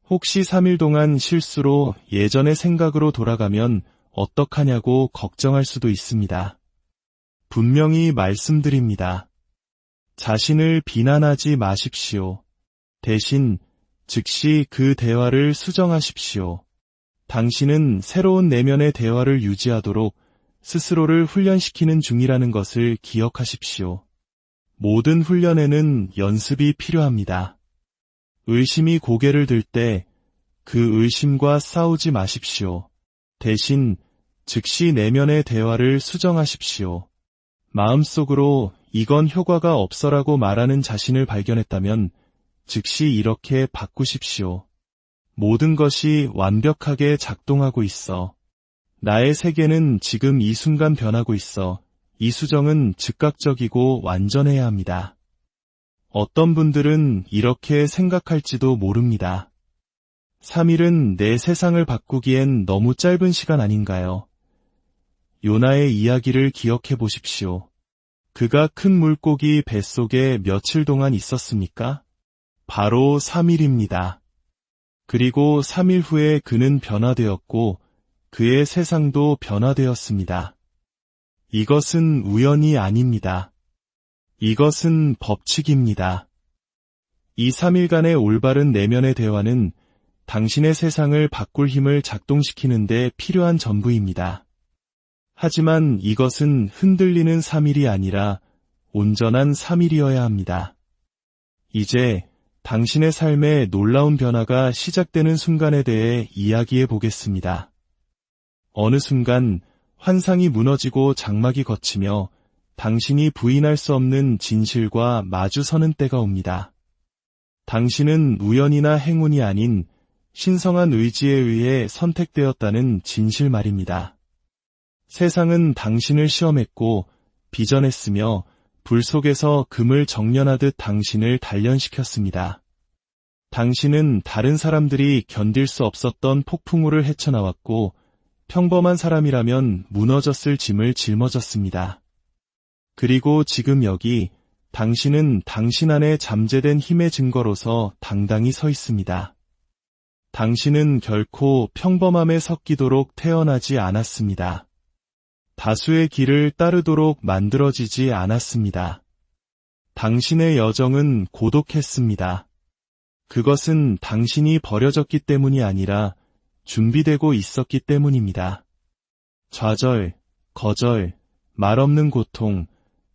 혹시 3일 동안 실수로 예전의 생각으로 돌아가면 어떡하냐고 걱정할 수도 있습니다. 분명히 말씀드립니다. 자신을 비난하지 마십시오. 대신 즉시 그 대화를 수정하십시오. 당신은 새로운 내면의 대화를 유지하도록 스스로를 훈련시키는 중이라는 것을 기억하십시오. 모든 훈련에는 연습이 필요합니다. 의심이 고개를 들 때 그 의심과 싸우지 마십시오. 대신 즉시 내면의 대화를 수정하십시오. 마음속으로 이건 효과가 없어라고 말하는 자신을 발견했다면 즉시 이렇게 바꾸십시오. 모든 것이 완벽하게 작동하고 있어. 나의 세계는 지금 이 순간 변하고 있어. 이 수정은 즉각적이고 완전해야 합니다. 어떤 분들은 이렇게 생각할지도 모릅니다. 3일은 내 세상을 바꾸기엔 너무 짧은 시간 아닌가요? 요나의 이야기를 기억해 보십시오. 그가 큰 물고기 뱃속에 며칠 동안 있었습니까? 바로 3일입니다. 그리고 3일 후에 그는 변화되었고 그의 세상도 변화되었습니다. 이것은 우연이 아닙니다. 이것은 법칙입니다. 이 3일간의 올바른 내면의 대화는 당신의 세상을 바꿀 힘을 작동시키는 데 필요한 전부입니다. 하지만 이것은 흔들리는 3일이 아니라 온전한 3일이어야 합니다. 이제 당신의 삶에 놀라운 변화가 시작되는 순간에 대해 이야기해 보겠습니다. 어느 순간 환상이 무너지고 장막이 걷히며 당신이 부인할 수 없는 진실과 마주서는 때가 옵니다. 당신은 우연이나 행운이 아닌 신성한 의지에 의해 선택되었다는 진실 말입니다. 세상은 당신을 시험했고 비전했으며 불 속에서 금을 정련하듯 당신을 단련시켰습니다. 당신은 다른 사람들이 견딜 수 없었던 폭풍우를 헤쳐나왔고 평범한 사람이라면 무너졌을 짐을 짊어졌습니다. 그리고 지금 여기 당신은 당신 안에 잠재된 힘의 증거로서 당당히 서 있습니다. 당신은 결코 평범함에 섞이도록 태어나지 않았습니다. 다수의 길을 따르도록 만들어지지 않았습니다. 당신의 여정은 고독했습니다. 그것은 당신이 버려졌기 때문이 아니라 준비되고 있었기 때문입니다. 좌절, 거절, 말없는 고통,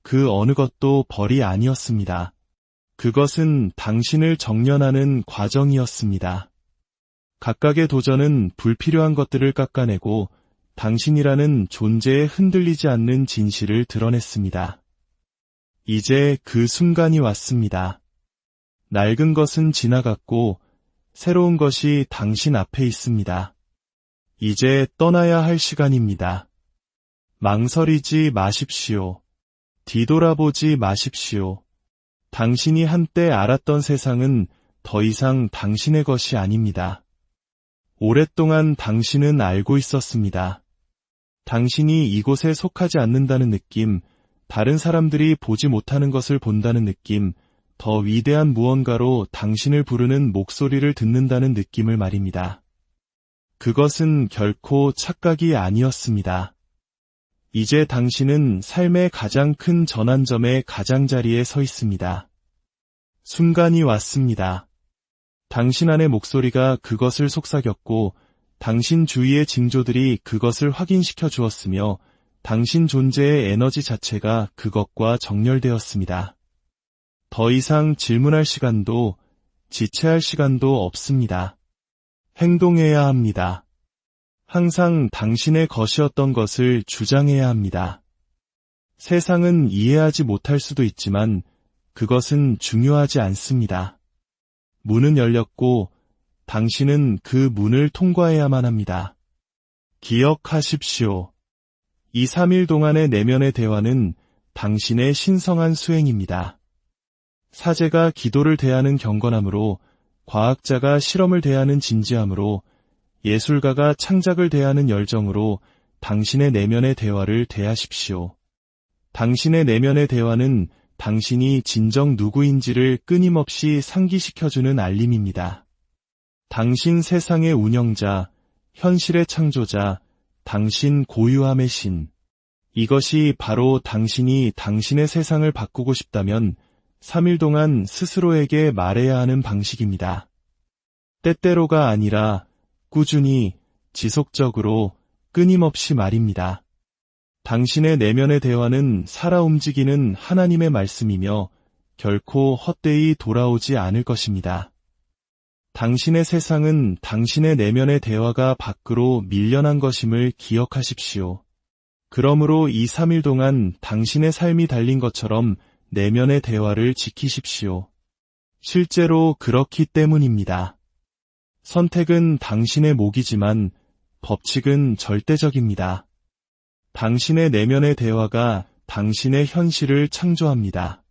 그 어느 것도 벌이 아니었습니다. 그것은 당신을 정련하는 과정이었습니다. 각각의 도전은 불필요한 것들을 깎아내고 당신이라는 존재에 흔들리지 않는 진실을 드러냈습니다. 이제 그 순간이 왔습니다. 낡은 것은 지나갔고 새로운 것이 당신 앞에 있습니다. 이제 떠나야 할 시간입니다. 망설이지 마십시오. 뒤돌아보지 마십시오. 당신이 한때 알았던 세상은 더 이상 당신의 것이 아닙니다. 오랫동안 당신은 알고 있었습니다. 당신이 이곳에 속하지 않는다는 느낌, 다른 사람들이 보지 못하는 것을 본다는 느낌, 더 위대한 무언가로 당신을 부르는 목소리를 듣는다는 느낌을 말입니다. 그것은 결코 착각이 아니었습니다. 이제 당신은 삶의 가장 큰 전환점의 가장자리에 서 있습니다. 순간이 왔습니다. 당신 안의 목소리가 그것을 속삭였고 당신 주위의 징조들이 그것을 확인시켜 주었으며 당신 존재의 에너지 자체가 그것과 정렬되었습니다. 더 이상 질문할 시간도 지체할 시간도 없습니다. 행동해야 합니다. 항상 당신의 것이었던 것을 주장해야 합니다. 세상은 이해하지 못할 수도 있지만 그것은 중요하지 않습니다. 문은 열렸고 당신은 그 문을 통과해야만 합니다. 기억하십시오. 이 3일 동안의 내면의 대화는 당신의 신성한 수행입니다. 사제가 기도를 대하는 경건함으로, 과학자가 실험을 대하는 진지함으로, 예술가가 창작을 대하는 열정으로 당신의 내면의 대화를 대하십시오. 당신의 내면의 대화는 당신이 진정 누구인지를 끊임없이 상기시켜주는 알림입니다. 당신 세상의 운영자, 현실의 창조자, 당신 고유함의 신. 이것이 바로 당신이 당신의 세상을 바꾸고 싶다면 3일 동안 스스로에게 말해야 하는 방식입니다. 때때로가 아니라 꾸준히, 지속적으로, 끊임없이 말입니다. 당신의 내면의 대화는 살아 움직이는 하나님의 말씀이며 결코 헛되이 돌아오지 않을 것입니다. 당신의 세상은 당신의 내면의 대화가 밖으로 밀려난 것임을 기억하십시오. 그러므로 이 3일 동안 당신의 삶이 달린 것처럼 내면의 대화를 지키십시오. 실제로 그렇기 때문입니다. 선택은 당신의 몫이지만 법칙은 절대적입니다. 당신의 내면의 대화가 당신의 현실을 창조합니다.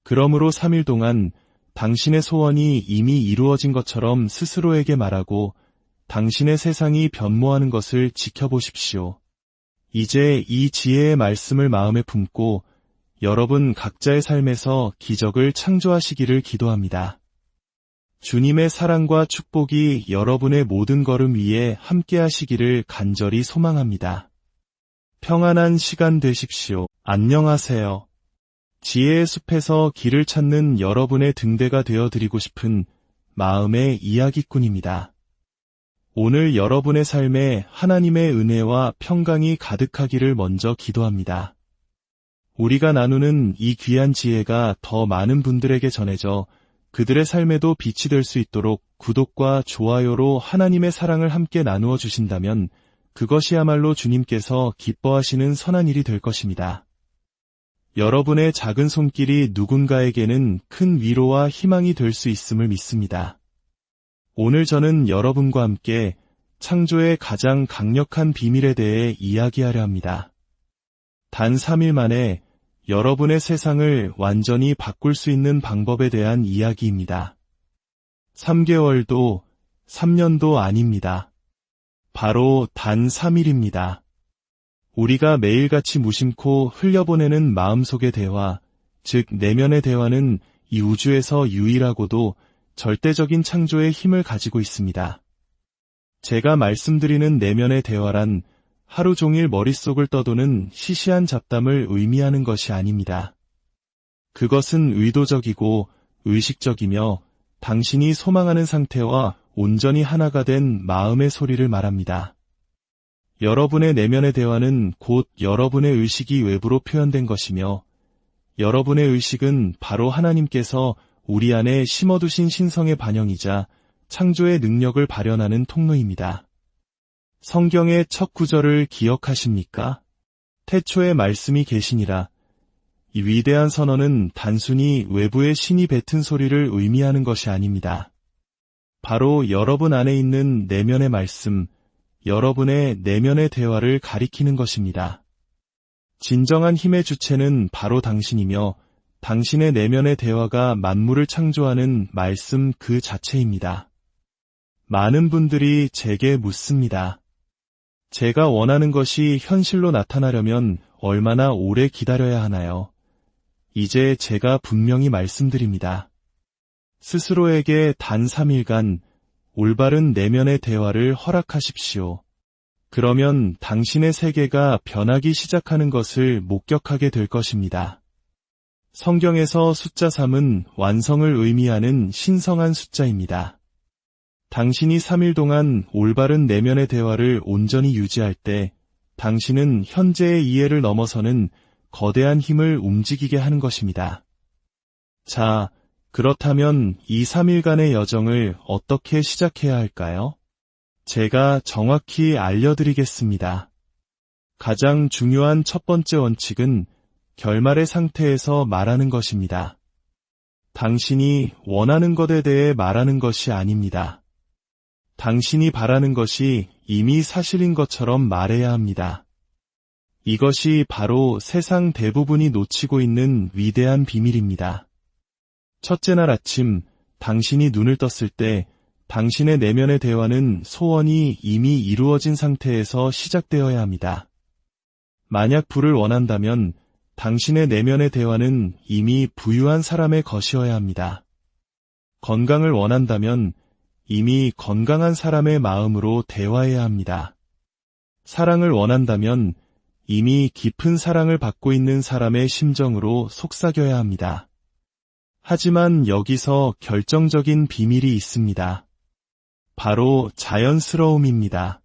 그러므로 3일 동안 당신의 소원이 이미 이루어진 것처럼 스스로에게 말하고 당신의 세상이 변모하는 것을 지켜보십시오. 이제 이 지혜의 말씀을 마음에 품고 여러분 각자의 삶에서 기적을 창조하시기를 기도합니다. 주님의 사랑과 축복이 여러분의 모든 걸음 위에 함께 하시기를 간절히 소망합니다. 평안한 시간 되십시오. 안녕하세요. 지혜의 숲에서 길을 찾는 여러분의 등대가 되어드리고 싶은 마음의 이야기꾼입니다. 오늘 여러분의 삶에 하나님의 은혜와 평강이 가득하기를 먼저 기도합니다. 우리가 나누는 이 귀한 지혜가 더 많은 분들에게 전해져 그들의 삶에도 빛이 될 수 있도록 구독과 좋아요로 하나님의 사랑을 함께 나누어 주신다면 그것이야말로 주님께서 기뻐하시는 선한 일이 될 것입니다. 여러분의 작은 손길이 누군가에게는 큰 위로와 희망이 될 수 있음을 믿습니다. 오늘 저는 여러분과 함께 창조의 가장 강력한 비밀에 대해 이야기하려 합니다. 단 3일 만에 여러분의 세상을 완전히 바꿀 수 있는 방법에 대한 이야기입니다. 3개월도 3년도 아닙니다. 바로 단 3일입니다. 우리가 매일같이 무심코 흘려보내는 마음속의 대화, 즉 내면의 대화는 이 우주에서 유일하고도 절대적인 창조의 힘을 가지고 있습니다. 제가 말씀드리는 내면의 대화란 하루 종일 머릿속을 떠도는 시시한 잡담을 의미하는 것이 아닙니다. 그것은 의도적이고 의식적이며 당신이 소망하는 상태와 온전히 하나가 된 마음의 소리를 말합니다. 여러분의 내면의 대화는 곧 여러분의 의식이 외부로 표현된 것이며 여러분의 의식은 바로 하나님께서 우리 안에 심어두신 신성의 반영이자 창조의 능력을 발현하는 통로입니다. 성경의 첫 구절을 기억하십니까? 태초에 말씀이 계시니라. 이 위대한 선언은 단순히 외부의 신이 뱉은 소리를 의미하는 것이 아닙니다. 바로 여러분 안에 있는 내면의 말씀, 여러분의 내면의 대화를 가리키는 것입니다. 진정한 힘의 주체는 바로 당신이며 당신의 내면의 대화가 만물을 창조하는 말씀 그 자체입니다. 많은 분들이 제게 묻습니다. 제가 원하는 것이 현실로 나타나려면 얼마나 오래 기다려야 하나요? 이제 제가 분명히 말씀드립니다. 스스로에게 단 3일간 올바른 내면의 대화를 허락하십시오. 그러면 당신의 세계가 변하기 시작하는 것을 목격하게 될 것입니다. 성경에서 숫자 3은 완성을 의미하는 신성한 숫자입니다. 당신이 3일 동안 올바른 내면의 대화를 온전히 유지할 때 당신은 현재의 이해를 넘어서는 거대한 힘을 움직이게 하는 것입니다. 자, 그렇다면 이 3일간의 여정을 어떻게 시작해야 할까요? 제가 정확히 알려드리겠습니다. 가장 중요한 첫 번째 원칙은 결말의 상태에서 말하는 것입니다. 당신이 원하는 것에 대해 말하는 것이 아닙니다. 당신이 바라는 것이 이미 사실인 것처럼 말해야 합니다. 이것이 바로 세상 대부분이 놓치고 있는 위대한 비밀입니다. 첫째 날 아침, 당신이 눈을 떴을 때 당신의 내면의 대화는 소원이 이미 이루어진 상태에서 시작되어야 합니다. 만약 부를 원한다면 당신의 내면의 대화는 이미 부유한 사람의 것이어야 합니다. 건강을 원한다면 이미 건강한 사람의 마음으로 대화해야 합니다. 사랑을 원한다면 이미 깊은 사랑을 받고 있는 사람의 심정으로 속삭여야 합니다. 하지만 여기서 결정적인 비밀이 있습니다. 바로 자연스러움입니다.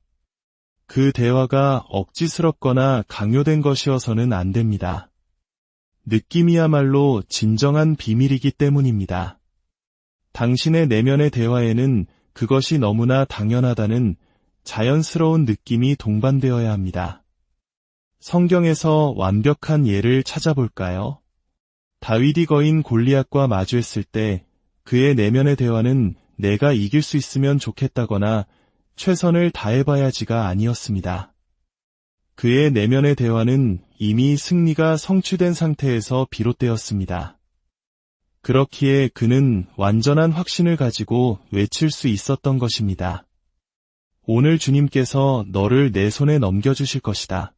그 대화가 억지스럽거나 강요된 것이어서는 안 됩니다. 느낌이야말로 진정한 비밀이기 때문입니다. 당신의 내면의 대화에는 그것이 너무나 당연하다는 자연스러운 느낌이 동반되어야 합니다. 성경에서 완벽한 예를 찾아볼까요? 다윗이 거인 골리앗과 마주했을 때 그의 내면의 대화는 내가 이길 수 있으면 좋겠다거나 최선을 다해봐야지가 아니었습니다. 그의 내면의 대화는 이미 승리가 성취된 상태에서 비롯되었습니다. 그렇기에 그는 완전한 확신을 가지고 외칠 수 있었던 것입니다. 오늘 주님께서 너를 내 손에 넘겨주실 것이다.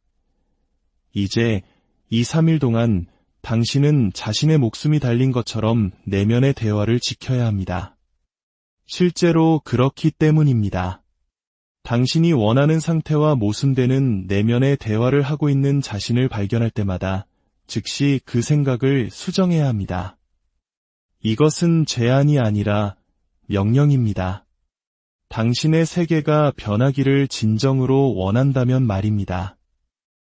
이제 이 3일 동안 당신은 자신의 목숨이 달린 것처럼 내면의 대화를 지켜야 합니다. 실제로 그렇기 때문입니다. 당신이 원하는 상태와 모순되는 내면의 대화를 하고 있는 자신을 발견할 때마다 즉시 그 생각을 수정해야 합니다. 이것은 제안이 아니라 명령입니다. 당신의 세계가 변하기를 진정으로 원한다면 말입니다.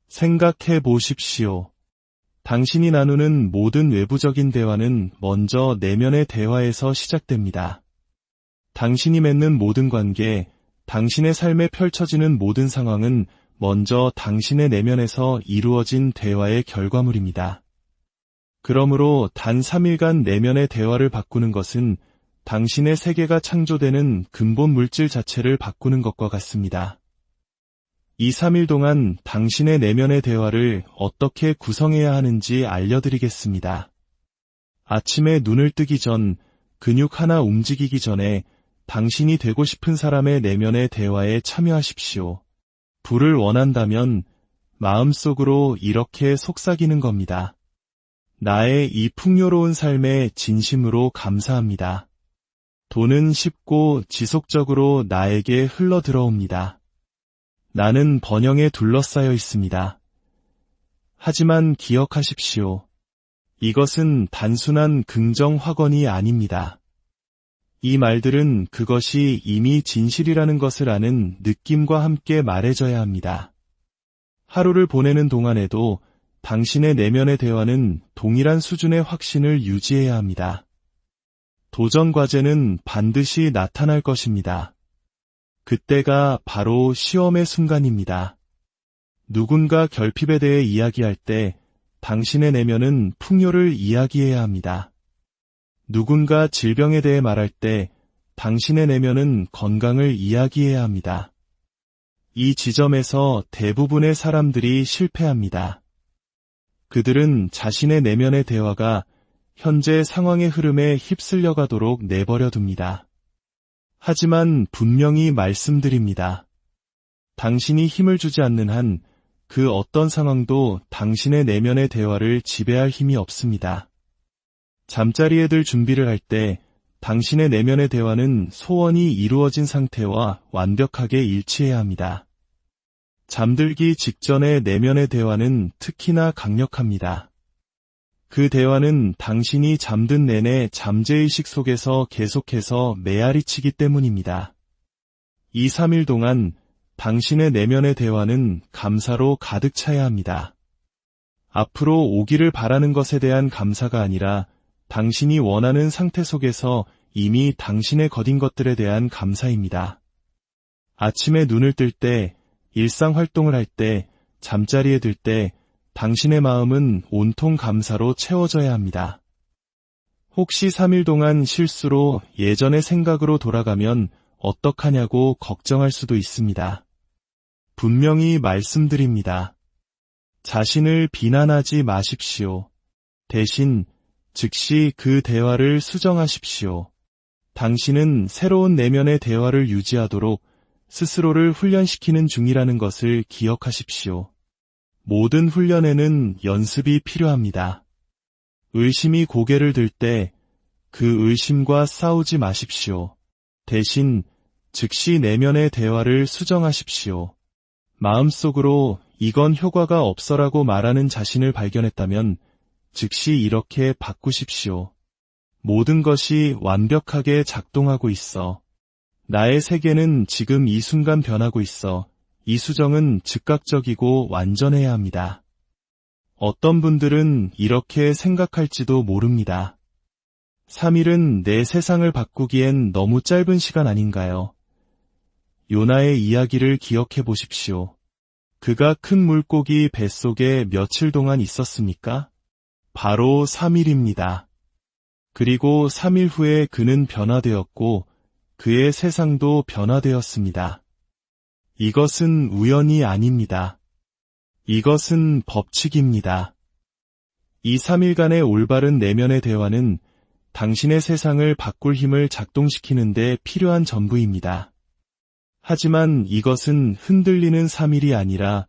생각해 보십시오. 당신이 나누는 모든 외부적인 대화는 먼저 내면의 대화에서 시작됩니다. 당신이 맺는 모든 관계, 당신의 삶에 펼쳐지는 모든 상황은 먼저 당신의 내면에서 이루어진 대화의 결과물입니다. 그러므로 단 3일간 내면의 대화를 바꾸는 것은 당신의 세계가 창조되는 근본 물질 자체를 바꾸는 것과 같습니다. 이 3일 동안 당신의 내면의 대화를 어떻게 구성해야 하는지 알려드리겠습니다. 아침에 눈을 뜨기 전, 근육 하나 움직이기 전에 당신이 되고 싶은 사람의 내면의 대화에 참여하십시오. 부를 원한다면 마음속으로 이렇게 속삭이는 겁니다. 나의 이 풍요로운 삶에 진심으로 감사합니다. 돈은 쉽고 지속적으로 나에게 흘러 들어옵니다. 나는 번영에 둘러싸여 있습니다. 하지만 기억하십시오. 이것은 단순한 긍정 확언이 아닙니다. 이 말들은 그것이 이미 진실이라는 것을 아는 느낌과 함께 말해져야 합니다. 하루를 보내는 동안에도 당신의 내면의 대화는 동일한 수준의 확신을 유지해야 합니다. 도전 과제는 반드시 나타날 것입니다. 그때가 바로 시험의 순간입니다. 누군가 결핍에 대해 이야기할 때 당신의 내면은 풍요를 이야기해야 합니다. 누군가 질병에 대해 말할 때 당신의 내면은 건강을 이야기해야 합니다. 이 지점에서 대부분의 사람들이 실패합니다. 그들은 자신의 내면의 대화가 현재 상황의 흐름에 휩쓸려 가도록 내버려 둡니다. 하지만 분명히 말씀드립니다. 당신이 힘을 주지 않는 한 그 어떤 상황도 당신의 내면의 대화를 지배할 힘이 없습니다. 잠자리에 들 준비를 할 때 당신의 내면의 대화는 소원이 이루어진 상태와 완벽하게 일치해야 합니다. 잠들기 직전의 내면의 대화는 특히나 강력합니다. 그 대화는 당신이 잠든 내내 잠재의식 속에서 계속해서 메아리치기 때문입니다. 2, 3일 동안 당신의 내면의 대화는 감사로 가득 차야 합니다. 앞으로 오기를 바라는 것에 대한 감사가 아니라 당신이 원하는 상태 속에서 이미 당신의 것인 것들에 대한 감사입니다. 아침에 눈을 뜰 때, 일상 활동을 할 때, 잠자리에 들 때 당신의 마음은 온통 감사로 채워져야 합니다. 혹시 3일 동안 실수로 예전의 생각으로 돌아가면 어떡하냐고 걱정할 수도 있습니다. 분명히 말씀드립니다. 자신을 비난하지 마십시오. 대신 즉시 그 대화를 수정하십시오. 당신은 새로운 내면의 대화를 유지하도록 스스로를 훈련시키는 중이라는 것을 기억하십시오. 모든 훈련에는 연습이 필요합니다. 의심이 고개를 들 때 그 의심과 싸우지 마십시오. 대신 즉시 내면의 대화를 수정하십시오. 마음속으로 이건 효과가 없어라고 말하는 자신을 발견했다면 즉시 이렇게 바꾸십시오. 모든 것이 완벽하게 작동하고 있어. 나의 세계는 지금 이 순간 변하고 있어. 이 수정은 즉각적이고 완전해야 합니다. 어떤 분들은 이렇게 생각할지도 모릅니다. 3일은 내 세상을 바꾸기엔 너무 짧은 시간 아닌가요? 요나의 이야기를 기억해 보십시오. 그가 큰 물고기 뱃속에 며칠 동안 있었습니까? 바로 3일입니다. 그리고 3일 후에 그는 변화되었고 그의 세상도 변화되었습니다. 이것은 우연이 아닙니다. 이것은 법칙입니다. 이 3일간의 올바른 내면의 대화는 당신의 세상을 바꿀 힘을 작동시키는 데 필요한 전부입니다. 하지만 이것은 흔들리는 3일이 아니라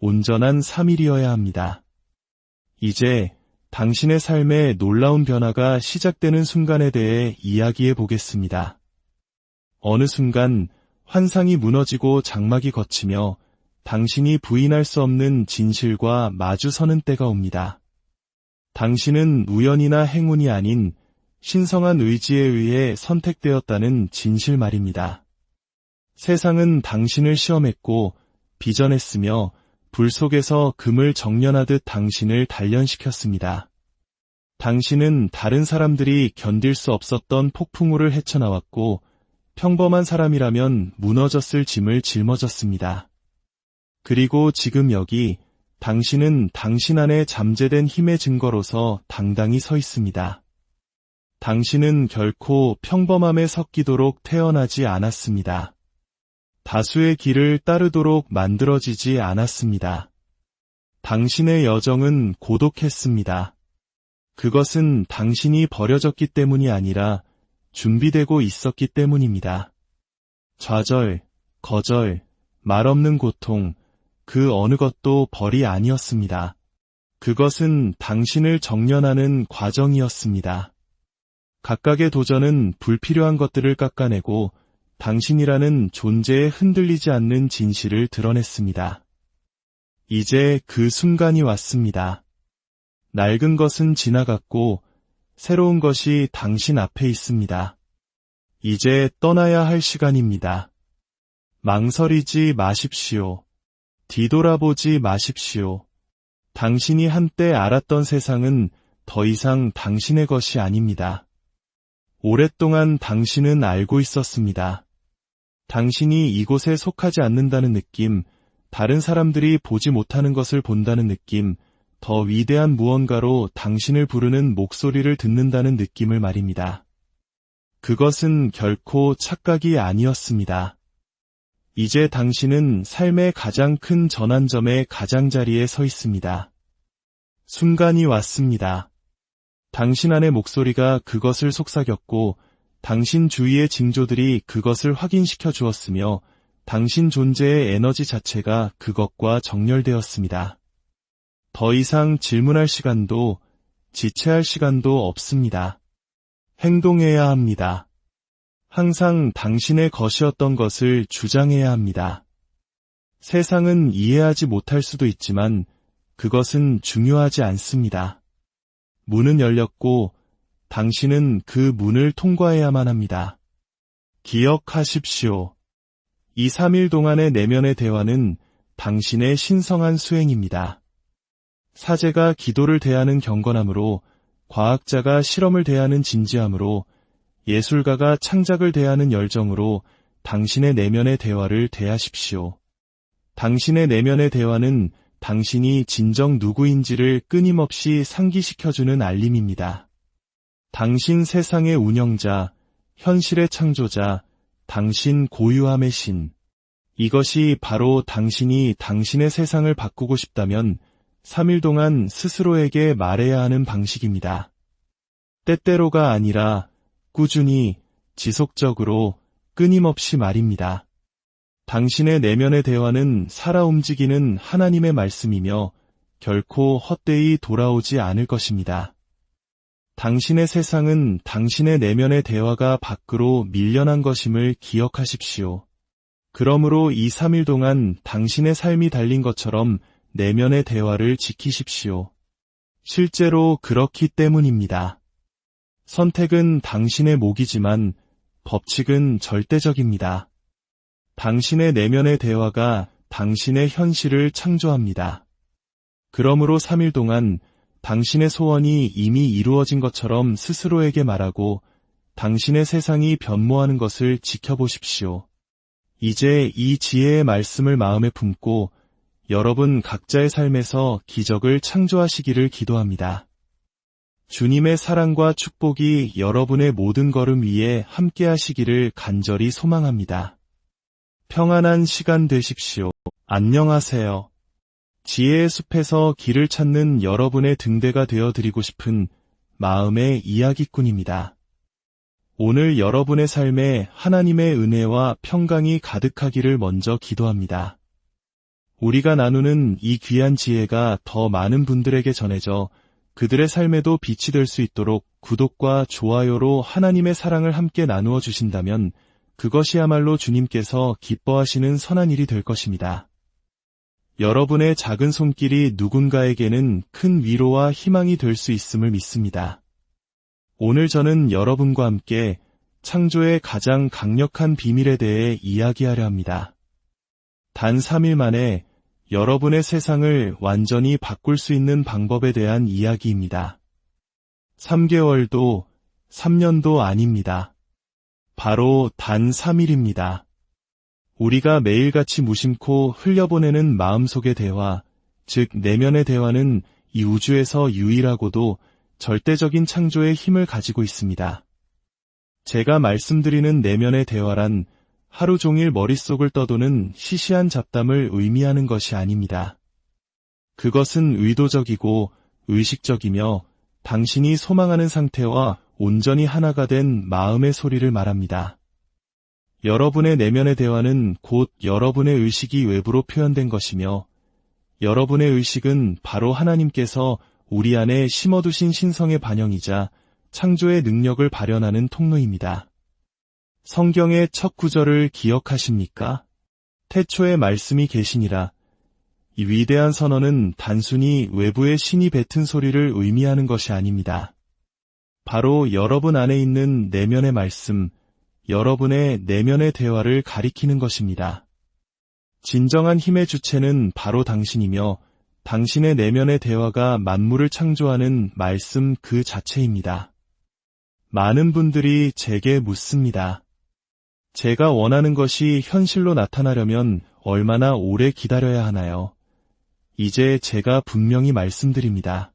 온전한 3일이어야 합니다. 이제 당신의 삶에 놀라운 변화가 시작되는 순간에 대해 이야기해 보겠습니다. 어느 순간 환상이 무너지고 장막이 걷히며 당신이 부인할 수 없는 진실과 마주서는 때가 옵니다. 당신은 우연이나 행운이 아닌 신성한 의지에 의해 선택되었다는 진실 말입니다. 세상은 당신을 시험했고 비전했으며 불 속에서 금을 정련하듯 당신을 단련시켰습니다. 당신은 다른 사람들이 견딜 수 없었던 폭풍우를 헤쳐나왔고 평범한 사람이라면 무너졌을 짐을 짊어졌습니다. 그리고 지금 여기 당신은 당신 안에 잠재된 힘의 증거로서 당당히 서 있습니다. 당신은 결코 평범함에 섞이도록 태어나지 않았습니다. 다수의 길을 따르도록 만들어지지 않았습니다. 당신의 여정은 고독했습니다. 그것은 당신이 버려졌기 때문이 아니라 준비되고 있었기 때문입니다. 좌절, 거절, 말없는 고통, 그 어느 것도 벌이 아니었습니다. 그것은 당신을 정련하는 과정이었습니다. 각각의 도전은 불필요한 것들을 깎아내고 당신이라는 존재에 흔들리지 않는 진실을 드러냈습니다. 이제 그 순간이 왔습니다. 낡은 것은 지나갔고 새로운 것이 당신 앞에 있습니다. 이제 떠나야 할 시간입니다. 망설이지 마십시오. 뒤돌아보지 마십시오. 당신이 한때 알았던 세상은 더 이상 당신의 것이 아닙니다. 오랫동안 당신은 알고 있었습니다. 당신이 이곳에 속하지 않는다는 느낌, 다른 사람들이 보지 못하는 것을 본다는 느낌, 더 위대한 무언가로 당신을 부르는 목소리를 듣는다는 느낌을 말입니다. 그것은 결코 착각이 아니었습니다. 이제 당신은 삶의 가장 큰 전환점의 가장자리에 서 있습니다. 순간이 왔습니다. 당신 안의 목소리가 그것을 속삭였고 당신 주위의 징조들이 그것을 확인시켜 주었으며 당신 존재의 에너지 자체가 그것과 정렬되었습니다. 더 이상 질문할 시간도 지체할 시간도 없습니다. 행동해야 합니다. 항상 당신의 것이었던 것을 주장해야 합니다. 세상은 이해하지 못할 수도 있지만 그것은 중요하지 않습니다. 문은 열렸고 당신은 그 문을 통과해야만 합니다. 기억하십시오. 이 3일 동안의 내면의 대화는 당신의 신성한 수행입니다. 사제가 기도를 대하는 경건함으로, 과학자가 실험을 대하는 진지함으로, 예술가가 창작을 대하는 열정으로 당신의 내면의 대화를 대하십시오. 당신의 내면의 대화는 당신이 진정 누구인지를 끊임없이 상기시켜주는 알림입니다. 당신 세상의 운영자, 현실의 창조자, 당신 고유함의 신. 이것이 바로 당신이 당신의 세상을 바꾸고 싶다면 3일 동안 스스로에게 말해야 하는 방식입니다. 때때로가 아니라 꾸준히, 지속적으로, 끊임없이 말입니다. 당신의 내면의 대화는 살아 움직이는 하나님의 말씀이며 결코 헛되이 돌아오지 않을 것입니다. 당신의 세상은 당신의 내면의 대화가 밖으로 밀려난 것임을 기억하십시오. 그러므로 이 3일 동안 당신의 삶이 달린 것처럼 내면의 대화를 지키십시오. 실제로 그렇기 때문입니다. 선택은 당신의 몫이지만 법칙은 절대적입니다. 당신의 내면의 대화가 당신의 현실을 창조합니다. 그러므로 3일 동안 당신의 소원이 이미 이루어진 것처럼 스스로에게 말하고 당신의 세상이 변모하는 것을 지켜보십시오. 이제 이 지혜의 말씀을 마음에 품고 여러분 각자의 삶에서 기적을 창조하시기를 기도합니다. 주님의 사랑과 축복이 여러분의 모든 걸음 위에 함께 하시기를 간절히 소망합니다. 평안한 시간 되십시오. 안녕하세요. 지혜의 숲에서 길을 찾는 여러분의 등대가 되어드리고 싶은 마음의 이야기꾼입니다. 오늘 여러분의 삶에 하나님의 은혜와 평강이 가득하기를 먼저 기도합니다. 우리가 나누는 이 귀한 지혜가 더 많은 분들에게 전해져 그들의 삶에도 빛이 될 수 있도록 구독과 좋아요로 하나님의 사랑을 함께 나누어 주신다면 그것이야말로 주님께서 기뻐하시는 선한 일이 될 것입니다. 여러분의 작은 손길이 누군가에게는 큰 위로와 희망이 될 수 있음을 믿습니다. 오늘 저는 여러분과 함께 창조의 가장 강력한 비밀에 대해 이야기하려 합니다. 단 3일 만에 여러분의 세상을 완전히 바꿀 수 있는 방법에 대한 이야기입니다. 3개월도 3년도 아닙니다. 바로 단 3일입니다. 우리가 매일같이 무심코 흘려보내는 마음속의 대화, 즉 내면의 대화는 이 우주에서 유일하고도 절대적인 창조의 힘을 가지고 있습니다. 제가 말씀드리는 내면의 대화란 하루 종일 머릿속을 떠도는 시시한 잡담을 의미하는 것이 아닙니다. 그것은 의도적이고 의식적이며 당신이 소망하는 상태와 온전히 하나가 된 마음의 소리를 말합니다. 여러분의 내면의 대화는 곧 여러분의 의식이 외부로 표현된 것이며 여러분의 의식은 바로 하나님께서 우리 안에 심어두신 신성의 반영이자 창조의 능력을 발현하는 통로입니다. 성경의 첫 구절을 기억하십니까? 태초에 말씀이 계시니라. 이 위대한 선언은 단순히 외부의 신이 뱉은 소리를 의미하는 것이 아닙니다. 바로 여러분 안에 있는 내면의 말씀, 여러분의 내면의 대화를 가리키는 것입니다. 진정한 힘의 주체는 바로 당신이며 당신의 내면의 대화가 만물을 창조하는 말씀 그 자체입니다. 많은 분들이 제게 묻습니다. 제가 원하는 것이 현실로 나타나려면 얼마나 오래 기다려야 하나요? 이제 제가 분명히 말씀드립니다.